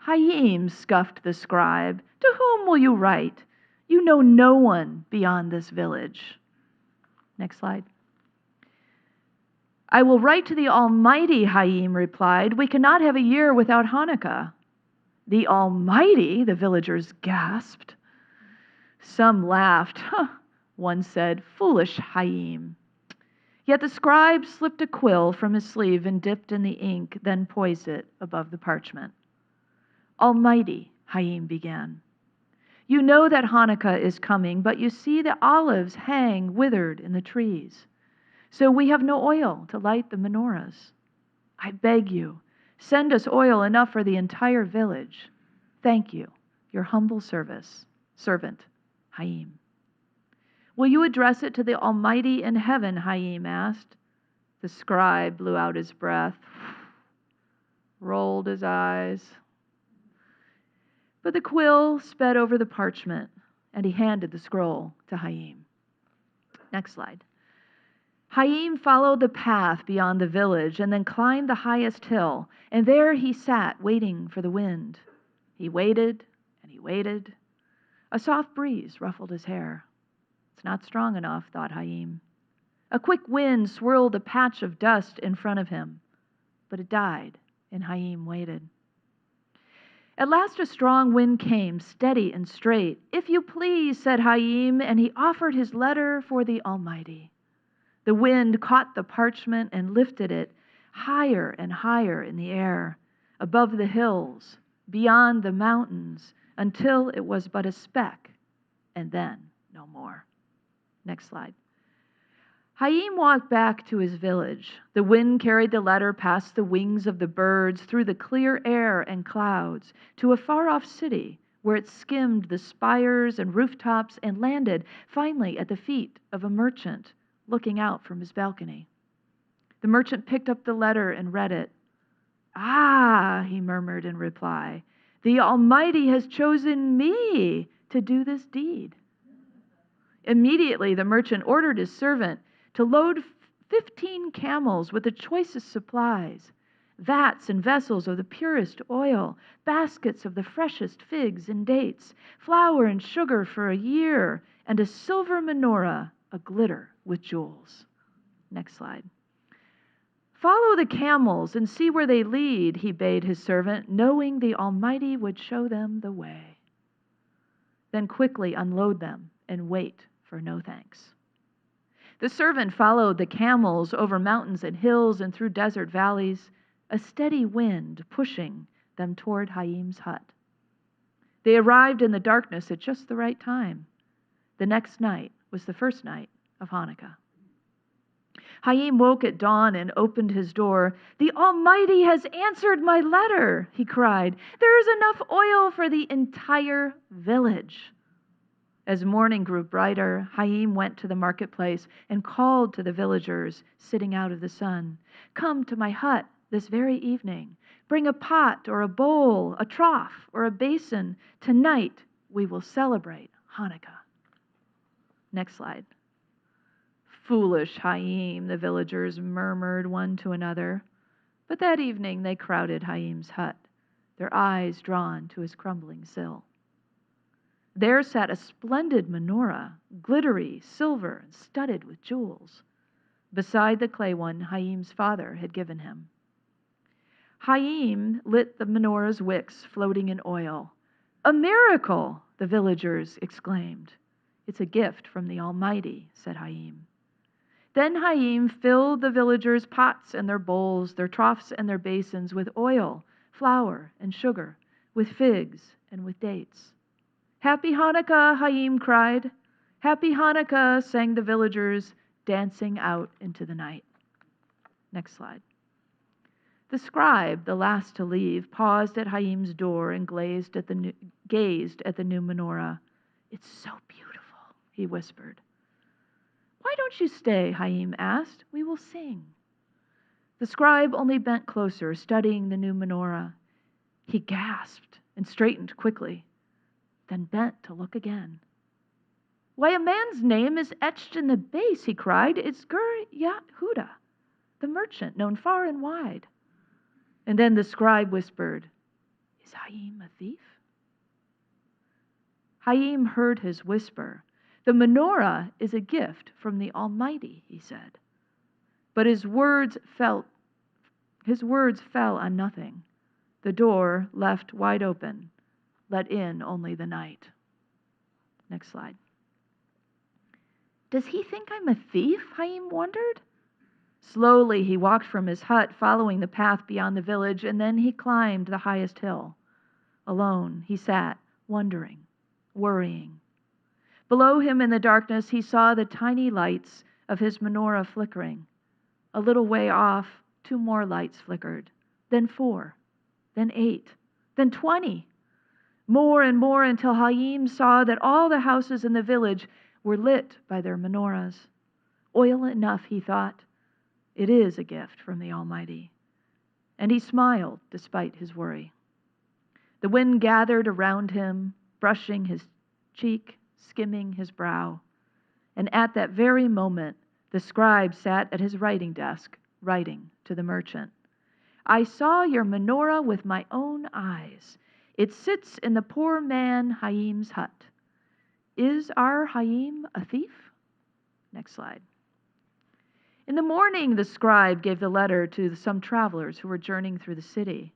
"Hineh," scoffed the scribe, "to whom will you write? You know no one beyond this village." Next slide. "I will write to the Almighty," Hineh replied. "We cannot have a year without Hanukkah." "The Almighty?" the villagers gasped. Some laughed. One said, "Foolish Hineh." Yet the scribe slipped a quill from his sleeve and dipped in the ink, then poised it above the parchment. "Almighty," Hineh began, "you know that Hanukkah is coming, but you see the olives hang withered in the trees. So we have no oil to light the menorahs. I beg you, send us oil enough for the entire village. Thank you, your humble servant, Hineh." "Will you address it to the Almighty in heaven?" Hineh asked. The scribe blew out his breath, rolled his eyes. But the quill sped over the parchment, and he handed the scroll to Hineh. Next slide. Hineh followed the path beyond the village and then climbed the highest hill, and there he sat waiting for the wind. He waited and he waited. A soft breeze ruffled his hair. It's not strong enough, thought Hineh. A quick wind swirled a patch of dust in front of him, but it died, and Hineh waited. At last a strong wind came, steady and straight. "If you please," said Hineh, and he offered his letter for the Almighty. The wind caught the parchment and lifted it higher and higher in the air, above the hills, beyond the mountains, until it was but a speck, and then no more. Next slide. Hineh walked back to his village. The wind carried the letter past the wings of the birds, through the clear air and clouds, to a far-off city where it skimmed the spires and rooftops and landed finally at the feet of a merchant looking out from his balcony. The merchant picked up the letter and read it. "Ah," he murmured in reply, "the Almighty has chosen me to do this deed? Immediately the merchant ordered his servant to load 15 camels with the choicest supplies, vats and vessels of the purest oil, baskets of the freshest figs and dates, flour and sugar for a year, and a silver menorah aglitter with jewels. Next slide. Follow the camels and see where they lead, he bade his servant, knowing the Almighty would show them the way. Then quickly unload them and wait for no thanks. The servant followed the camels over mountains and hills and through desert valleys, a steady wind pushing them toward Haim's hut. They arrived in the darkness at just the right time. The next night was the first night of Hanukkah. Haim woke at dawn and opened his door. "The Almighty has answered my letter," he cried. "There is enough oil for the entire village." As morning grew brighter, Haim went to the marketplace and called to the villagers sitting out of the sun. "Come to my hut this very evening. Bring a pot or a bowl, a trough or a basin. Tonight we will celebrate Hanukkah." Next slide. "Foolish Haim," the villagers murmured one to another. But that evening they crowded Haim's hut, their eyes drawn to his crumbling sill. There sat a splendid menorah, glittery, silver, and studded with jewels, beside the clay one Haim's father had given him. Haim lit the menorah's wicks floating in oil. "A miracle!" the villagers exclaimed. "It's a gift from the Almighty," said Haim. Then Haim filled the villagers' pots and their bowls, their troughs and their basins with oil, flour, and sugar, with figs and with dates. "Happy Hanukkah," Haim cried. "Happy Hanukkah," sang the villagers, dancing out into the night. Next slide. The scribe, the last to leave, paused at Haim's door and gazed at the new menorah. "It's so beautiful," he whispered. "Why don't you stay?" Haim asked. "We will sing." The scribe only bent closer, studying the new menorah. He gasped and straightened quickly, then bent to look again. "Why, a man's name is etched in the base," he cried. "It's Gur Yehuda, the merchant known far and wide." And then the scribe whispered, "Is Haim a thief?" Haim heard his whisper. "The menorah is a gift from the Almighty," he said. But his words fell on nothing. The door, left wide open, let in only the night. Next slide. "Does he think I'm a thief?" Haim wondered. Slowly he walked from his hut, following the path beyond the village, and then he climbed the highest hill. Alone he sat, wondering, worrying. Below him in the darkness he saw the tiny lights of his menorah flickering. A little way off, 2 more lights flickered, then 4, then 8, then 20. More and more until Haim saw that all the houses in the village were lit by their menorahs. Oil enough, he thought. It is a gift from the Almighty. And he smiled despite his worry. The wind gathered around him, brushing his cheek, skimming his brow. And at that very moment, the scribe sat at his writing desk, writing to the merchant. "I saw your menorah with my own eyes. It sits in the poor man Haim's hut. Is our Haim a thief?" Next slide. In the morning, the scribe gave the letter to some travelers who were journeying through the city.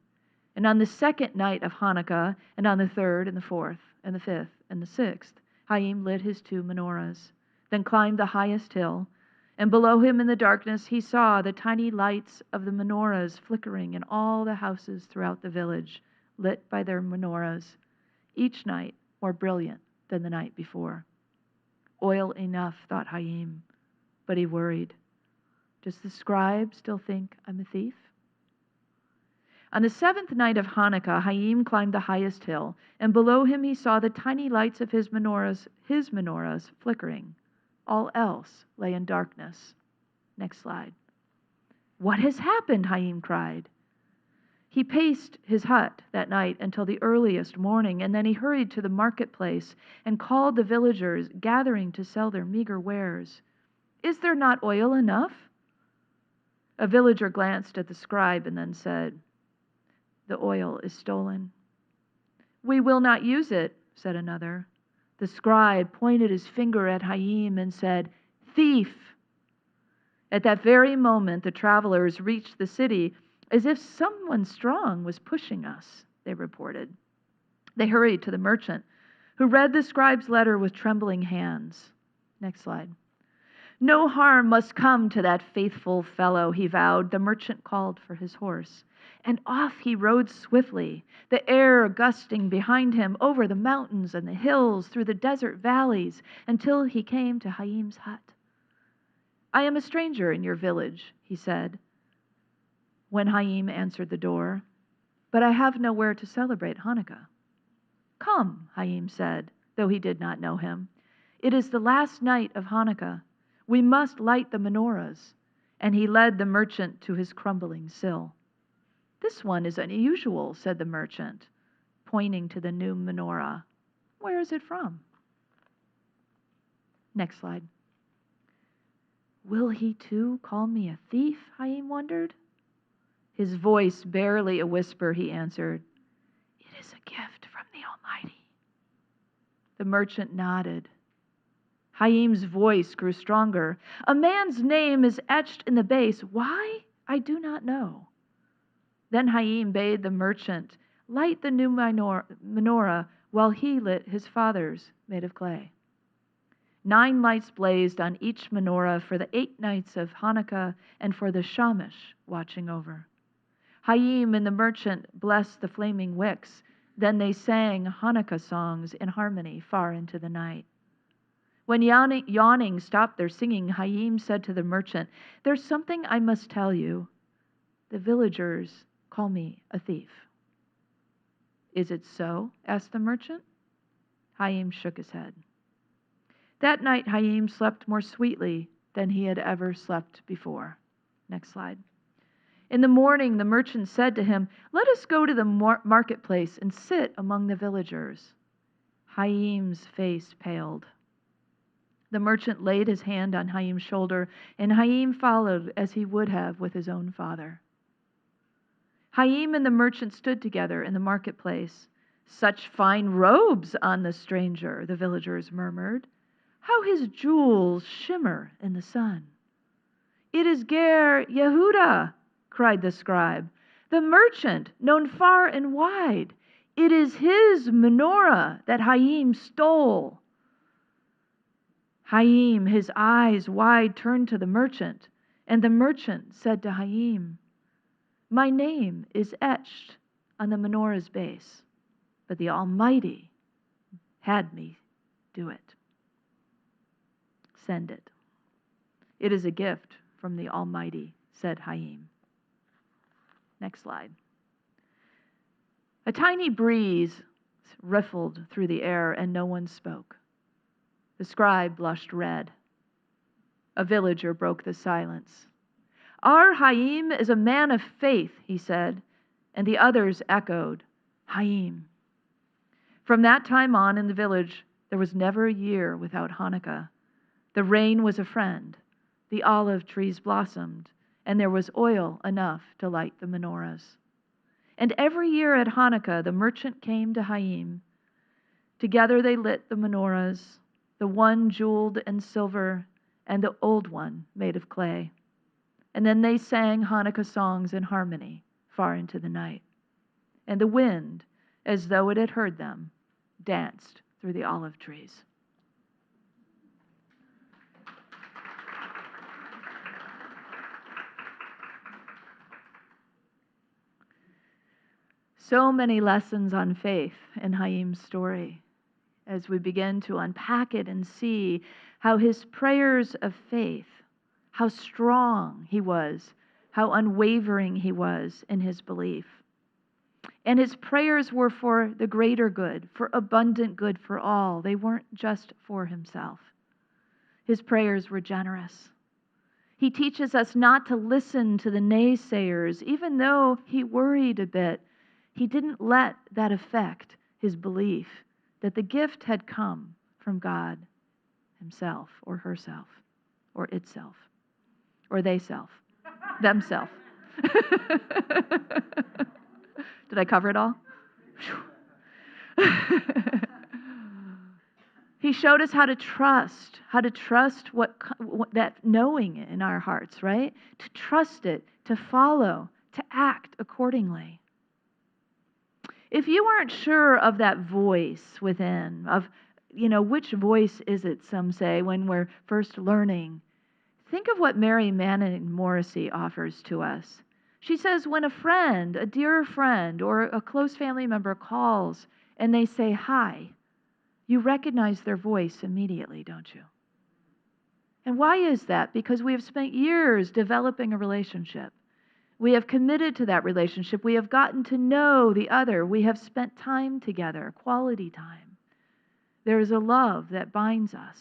And on the second night of Hanukkah, and on the 3rd and the 4th and the 5th and the 6th, Haim lit his 2 menorahs, then climbed the highest hill, and below him in the darkness he saw the tiny lights of the menorahs flickering in all the houses throughout the village, lit by their menorahs, each night more brilliant than the night before. Oil enough, thought Haim, but he worried. Does the scribe still think I'm a thief? On the 7th night of Hanukkah, Haim climbed the highest hill, and below him he saw the tiny lights of his menorahs flickering. All else lay in darkness. Next slide. "What has happened?" Haim cried. He paced his hut that night until the earliest morning, and then he hurried to the marketplace and called the villagers gathering to sell their meager wares. "Is there not oil enough?" A villager glanced at the scribe and then said, "The oil is stolen." "We will not use it," said another. The scribe pointed his finger at Hineh and said, "Thief!" At that very moment, the travelers reached the city. "As if someone strong was pushing us," they reported. They hurried to the merchant, who read the scribe's letter with trembling hands. Next slide. "No harm must come to that faithful fellow," he vowed. The merchant called for his horse, and off he rode swiftly, the air gusting behind him over the mountains and the hills, through the desert valleys, until he came to Hineh's hut. "I am a stranger in your village," he said, when Hineh answered the door, "but I have nowhere to celebrate Hanukkah." "Come," Hineh said, though he did not know him. "It is the last night of Hanukkah. We must light the menorahs." And he led the merchant to his crumbling sill. "This one is unusual," said the merchant, pointing to the new menorah. "Where is it from?" Next slide. "Will he too call me a thief?" Hineh wondered. His voice barely a whisper, he answered, "It is a gift from the Almighty." The merchant nodded. Hineh's voice grew stronger. "A man's name is etched in the base. Why? I do not know." Then Hineh bade the merchant light the new menorah while he lit his father's, made of clay. 9 lights blazed on each menorah for the 8 nights of Hanukkah and for the Shamash watching over. Hineh and the merchant blessed the flaming wicks. Then they sang Hanukkah songs in harmony far into the night. When yawning stopped their singing, Hineh said to the merchant, "There's something I must tell you. The villagers call me a thief." "Is it so?" asked the merchant. Hineh shook his head. That night, Hineh slept more sweetly than he had ever slept before. Next slide. In the morning, the merchant said to him, "Let us go to the marketplace and sit among the villagers." Hineh's face paled. The merchant laid his hand on Hineh's shoulder, and Hineh followed as he would have with his own father. Hineh and the merchant stood together in the marketplace. "Such fine robes on the stranger," the villagers murmured. "How his jewels shimmer in the sun." "It is Ger Yehuda," cried the scribe, "the merchant known far and wide. It is his menorah that Hineh stole." Hineh, his eyes wide, turned to the merchant, and the merchant said to Hineh, "My name is etched on the menorah's base, but the Almighty had me do it. Send it. It is a gift from the Almighty," said Hineh. Next slide. A tiny breeze riffled through the air, and no one spoke. The scribe blushed red. A villager broke the silence. "Our Hineh is a man of faith," he said, and the others echoed, "Hineh." From that time on in the village, there was never a year without Hanukkah. The rain was a friend, the olive trees blossomed, and there was oil enough to light the menorahs. And every year at Hanukkah, the merchant came to Hineh. Together they lit the menorahs, the one jeweled and silver, and the old one made of clay. And then they sang Hanukkah songs in harmony far into the night. And the wind, as though it had heard them, danced through the olive trees. So many lessons on faith in Hineh's story as we begin to unpack it and see how his prayers of faith, how strong he was, how unwavering he was in his belief. And his prayers were for the greater good, for abundant good for all. They weren't just for himself. His prayers were generous. He teaches us not to listen to the naysayers. Even though he worried a bit, he didn't let that affect his belief that the gift had come from God himself or herself or itself or theyself, themself. Did I cover it all? He showed us how to trust what that knowing in our hearts, right? To trust it, to follow, to act accordingly. If you aren't sure of that voice within, of, which voice is it, some say, when we're first learning, think of what Mary Manning Morrissey offers to us. She says, when a friend, a dear friend, or a close family member calls and they say hi, you recognize their voice immediately, don't you? And why is that? Because we have spent years developing a relationship. We have committed to that relationship. We have gotten to know the other. We have spent time together, quality time. There is a love that binds us.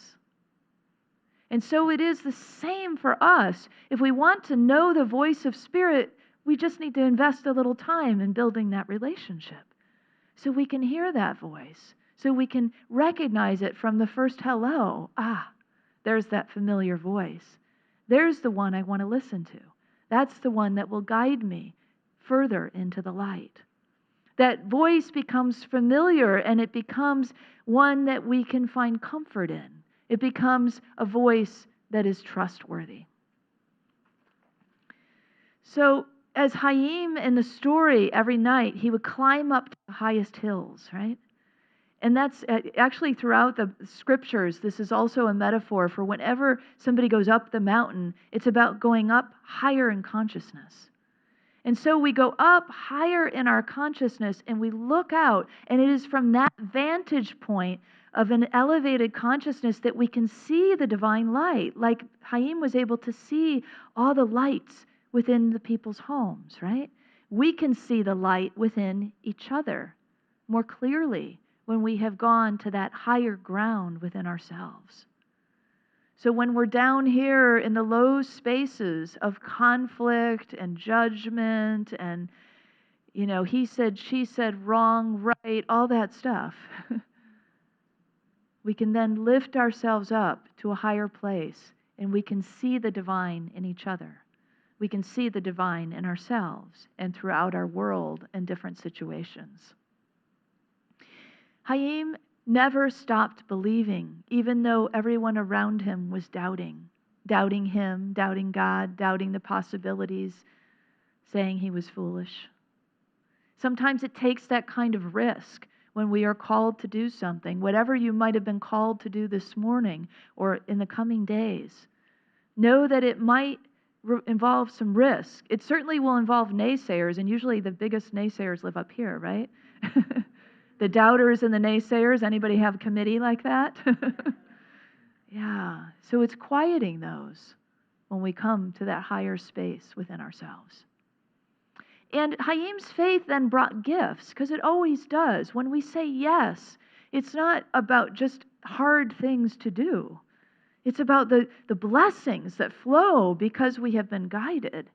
And so it is the same for us. If we want to know the voice of Spirit, we just need to invest a little time in building that relationship so we can hear that voice, so we can recognize it from the first hello. There's that familiar voice. There's the one I want to listen to. That's the one that will guide me further into the light. That voice becomes familiar, and it becomes one that we can find comfort in. It becomes a voice that is trustworthy. So, as Chaim in the story, every night he would climb up to the highest hills, right? And that's actually throughout the scriptures, this is also a metaphor for whenever somebody goes up the mountain, it's about going up higher in consciousness. And so we go up higher in our consciousness and we look out, and it is from that vantage point of an elevated consciousness that we can see the divine light. Like Chaim was able to see all the lights within the people's homes, right? We can see the light within each other more clearly when we have gone to that higher ground within ourselves. So when we're down here in the low spaces of conflict and judgment and, he said, she said, wrong, right, all that stuff, we can then lift ourselves up to a higher place and we can see the divine in each other. We can see the divine in ourselves and throughout our world and different situations. Chaim never stopped believing, even though everyone around him was doubting him, doubting God, doubting the possibilities, saying he was foolish. Sometimes it takes that kind of risk when we are called to do something, whatever you might have been called to do this morning or in the coming days. Know that it might involve some risk. It certainly will involve naysayers, and usually the biggest naysayers live up here, right? The doubters and the naysayers, anybody have a committee like that? Yeah, so it's quieting those when we come to that higher space within ourselves. And Chaim's faith then brought gifts, because it always does. When we say yes, it's not about just hard things to do. It's about the blessings that flow because we have been guided.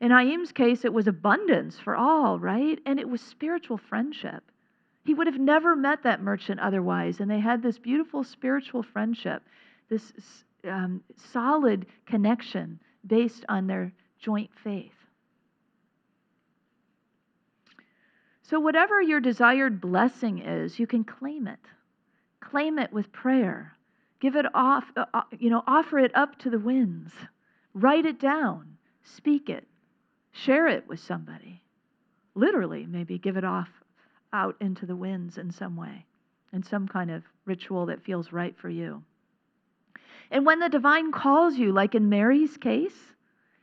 In Chaim's case, it was abundance for all, right? And it was spiritual friendship. He would have never met that merchant otherwise, and they had this beautiful spiritual friendship, this solid connection based on their joint faith. So whatever your desired blessing is, you can claim it. Claim it with prayer. Give it off, offer it up to the winds. Write it down. Speak it. Share it with somebody. Literally, maybe give it off out into the winds in some way, in some kind of ritual that feels right for you. And when the divine calls you, like in Mary's case,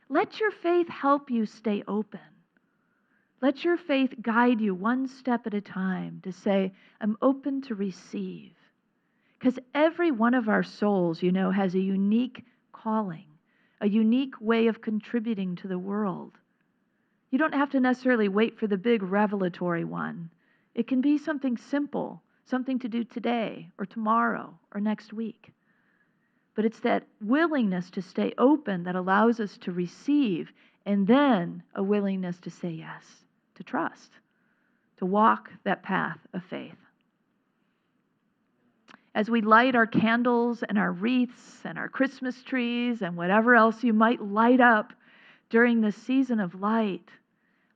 let your faith help you stay open. Let your faith guide you one step at a time to say, I'm open to receive. Because every one of our souls, has a unique calling, a unique way of contributing to the world. You don't have to necessarily wait for the big revelatory one. It can be something simple, something to do today or tomorrow or next week. But it's that willingness to stay open that allows us to receive, and then a willingness to say yes, to trust, to walk that path of faith. As we light our candles and our wreaths and our Christmas trees and whatever else you might light up during this season of light,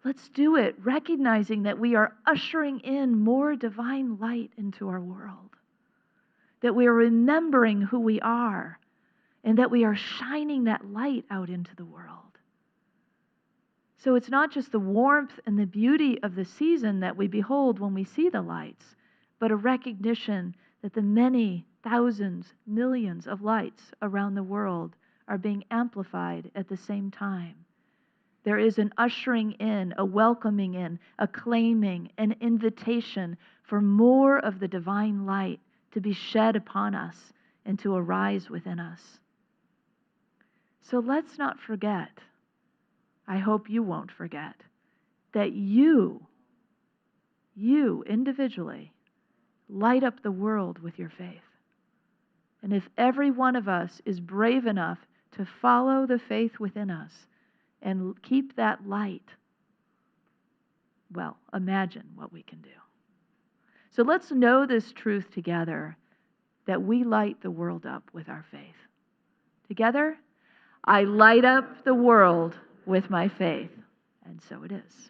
let's do it recognizing that we are ushering in more divine light into our world, that we are remembering who we are, and that we are shining that light out into the world. So it's not just the warmth and the beauty of the season that we behold when we see the lights, but a recognition that the many thousands, millions of lights around the world are being amplified at the same time. There is an ushering in, a welcoming in, a claiming, an invitation for more of the divine light to be shed upon us and to arise within us. So let's not forget, I hope you won't forget, that you individually, light up the world with your faith. And if every one of us is brave enough to follow the faith within us and keep that light, well, imagine what we can do. So let's know this truth together, that we light the world up with our faith. Together, I light up the world with my faith. And so it is.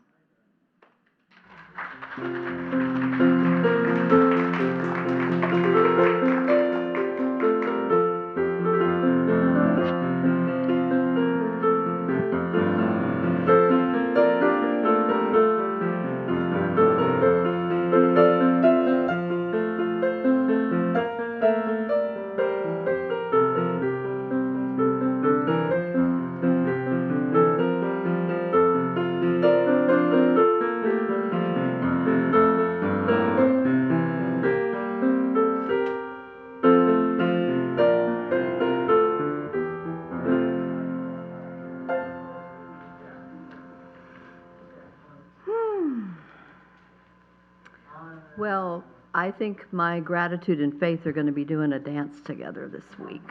Well, I think my gratitude and faith are going to be doing a dance together this week.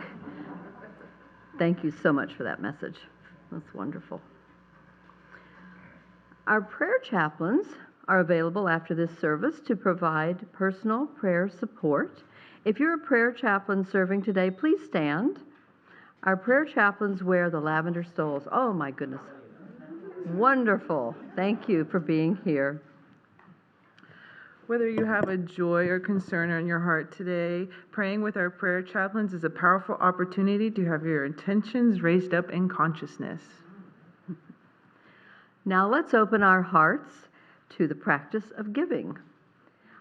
Thank you so much for that message. That's wonderful. Our prayer chaplains are available after this service to provide personal prayer support. If you're a prayer chaplain serving today, please stand. Our prayer chaplains wear the lavender stoles. Oh my goodness. Wonderful. Thank you for being here. Whether you have a joy or concern on your heart today, praying with our prayer chaplains is a powerful opportunity to have your intentions raised up in consciousness. Now let's open our hearts to the practice of giving.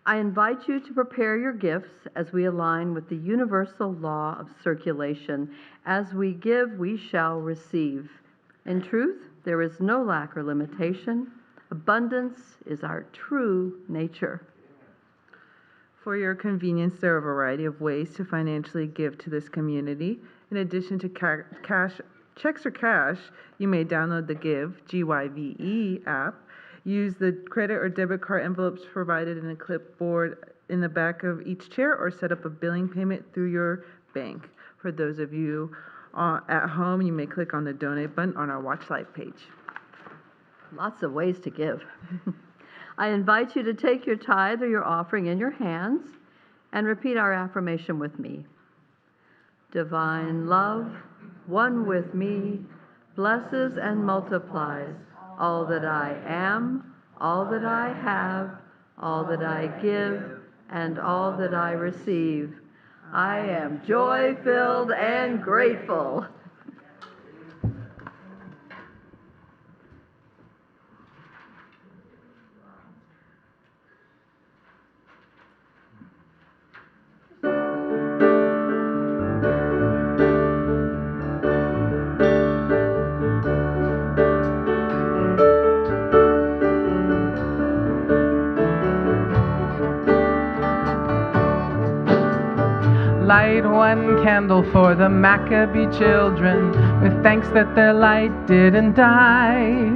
I invite you to prepare your gifts as we align with the universal law of circulation. As we give, we shall receive. In truth, there is no lack or limitation. Abundance is our true nature. For your convenience, there are a variety of ways to financially give to this community. In addition to checks or cash, you may download the Give, GYVE app, use the credit or debit card envelopes provided in a clipboard in the back of each chair, or set up a billing payment through your bank. For those of you at home, you may click on the donate button on our Watch Life page. Lots of ways to give. I invite you to take your tithe or your offering in your hands and repeat our affirmation with me. Divine love, one with me, blesses and multiplies all that I am, all that I have, all that I give, and all that I receive. I am joy-filled and grateful. Light one candle for the Maccabee children, with thanks that their light didn't die.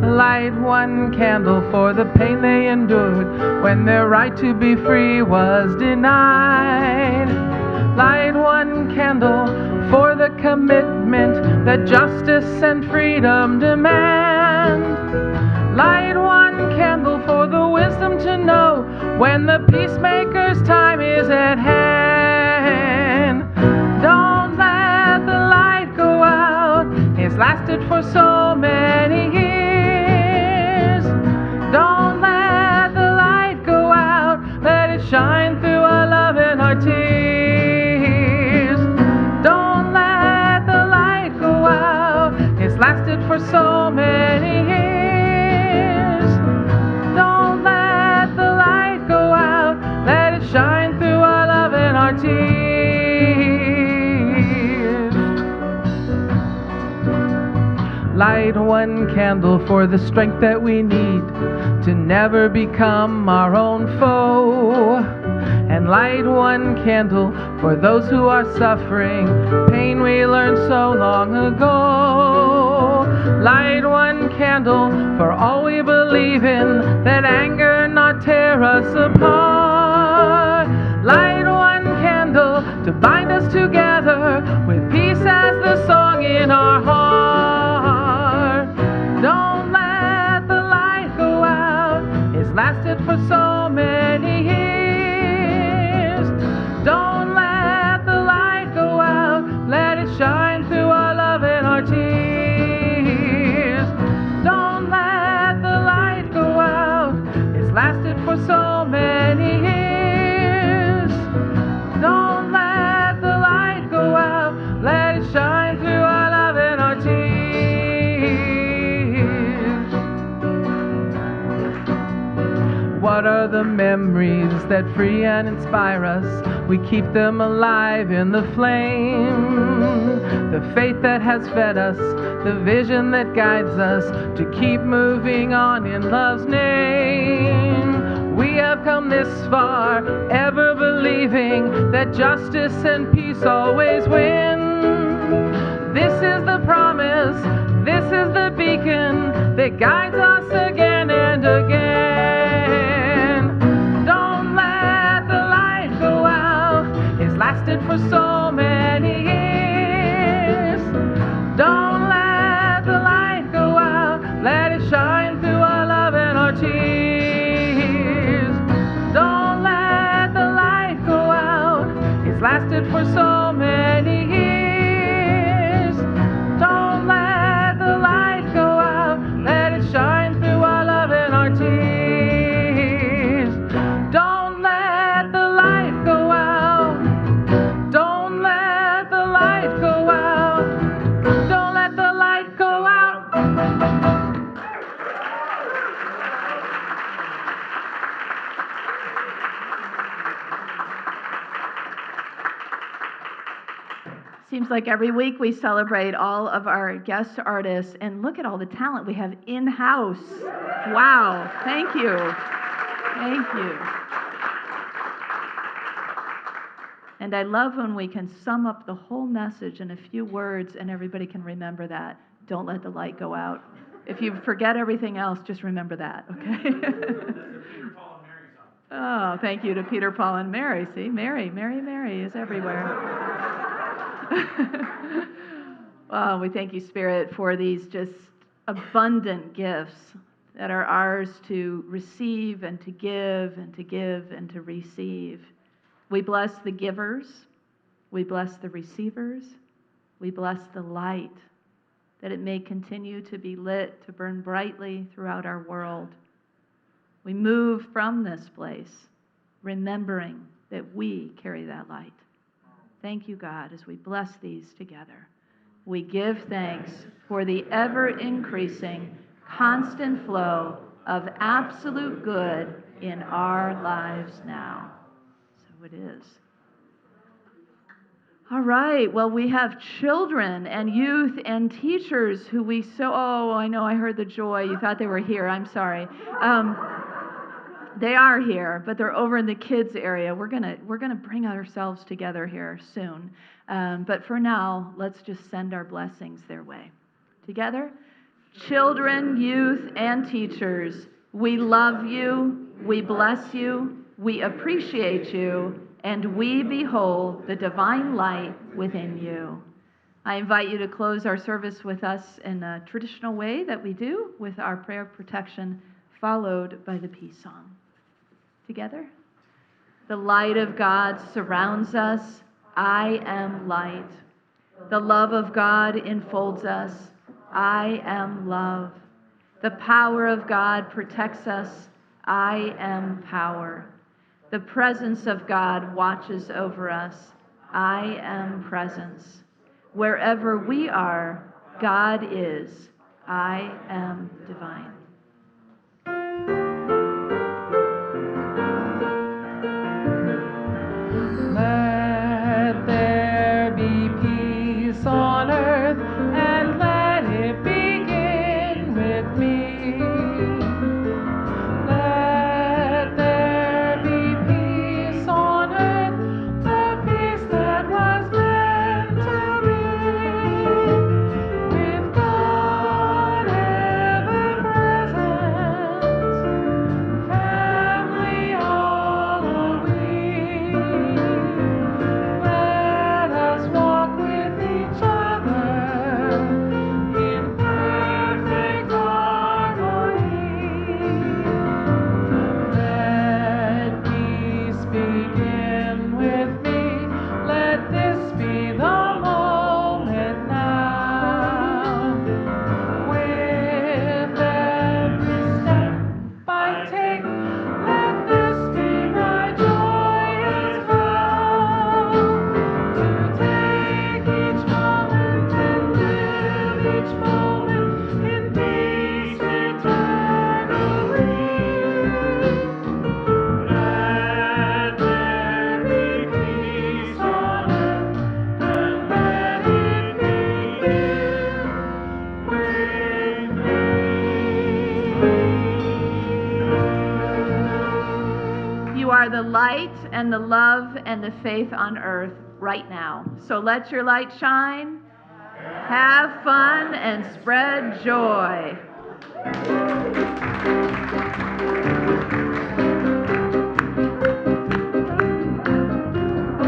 Light one candle for the pain they endured when their right to be free was denied. Light one candle commitment that justice and freedom demand. Light one candle for the wisdom to know when the peacemaker's time is at hand. Don't let the light go out. It's lasted for so many years. Don't let the light go out. Let it shine through our love and our tears. Don't let the light go out. It's lasted for so many years. Don't let the light go out. Let it shine through our love and our tears. Light one candle for the strength that we need to never become our own foe. And light one candle for those who are suffering pain we learned so long ago. Light one candle for all we believe in, that anger not tear us apart. Light one candle to bind us together with peace as the song in our heart. Don't let the light go out. It's lasted for so many years. Don't let the light go out. Let it shine through our love and our tears. Don't let the light go out. It's lasted for so many years. Don't let the light go out. Let it shine through our love and our tears. What are the memories that free and inspire us? We keep them alive in the flame. The faith that has fed us, the vision that guides us to keep moving on in love's name. We have come this far, ever believing that justice and peace always win. This is the promise, this is the beacon that guides us again and again. Don't let the light go out. It's lasted for so many years. Don't let the light go out. Let it shine through our love and our tears. Don't let the light go out. It's lasted for so many years. Don't let the light go out. Let it shine through our love and our tears. Don't let the light go out. Don't let the light go out. Don't let the light go out. Seems like every week we celebrate all of our guest artists, and look at all the talent we have in-house. Wow, thank you. Thank you. And I love when we can sum up the whole message in a few words and everybody can remember that. Don't let the light go out. If you forget everything else, just remember that, okay? Oh, thank you to Peter, Paul, and Mary. See, Mary is everywhere. Well, we thank you, Spirit, for these just abundant gifts that are ours to receive and to give and to give and to receive. We bless the givers. We bless the receivers. We bless the light, that it may continue to be lit, to burn brightly throughout our world. We move from this place, remembering that we carry that light. Thank you, God, as we bless these together. We give thanks for the ever-increasing, constant flow of absolute good in our lives now. So it is. All right, well, we have children and youth and teachers who we oh, I know, I heard the joy. You thought they were here. I'm sorry. They are here, but they're over in the kids area. We're gonna bring ourselves together here soon. But for now, let's just send our blessings their way. Together, children, youth, and teachers, we love you, we bless you, we appreciate you, and we behold the divine light within you. I invite you to close our service with us in a traditional way that we do, with our prayer of protection, followed by the peace song. Together? The light of God surrounds us. I am light. The love of God enfolds us. I am love. The power of God protects us. I am power. The presence of God watches over us. I am presence. Wherever we are, God is. I am divine. Let there be peace on earth, and let it begin with me. Let there be peace on earth, the peace that was meant to be, with God ever present, family all are we. Let us walk with each other in perfect harmony. Let peace begin with me. Let this be the moment now. With every step I take, let this be my joyous vow. To take each moment and live each moment in peace eternally. Let there be peace on earth, and let it begin with me. You are the light and the love and the faith on earth right now. So let your light shine, have fun, and spread joy.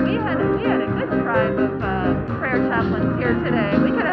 We had a good tribe of prayer chaplains here today. We could have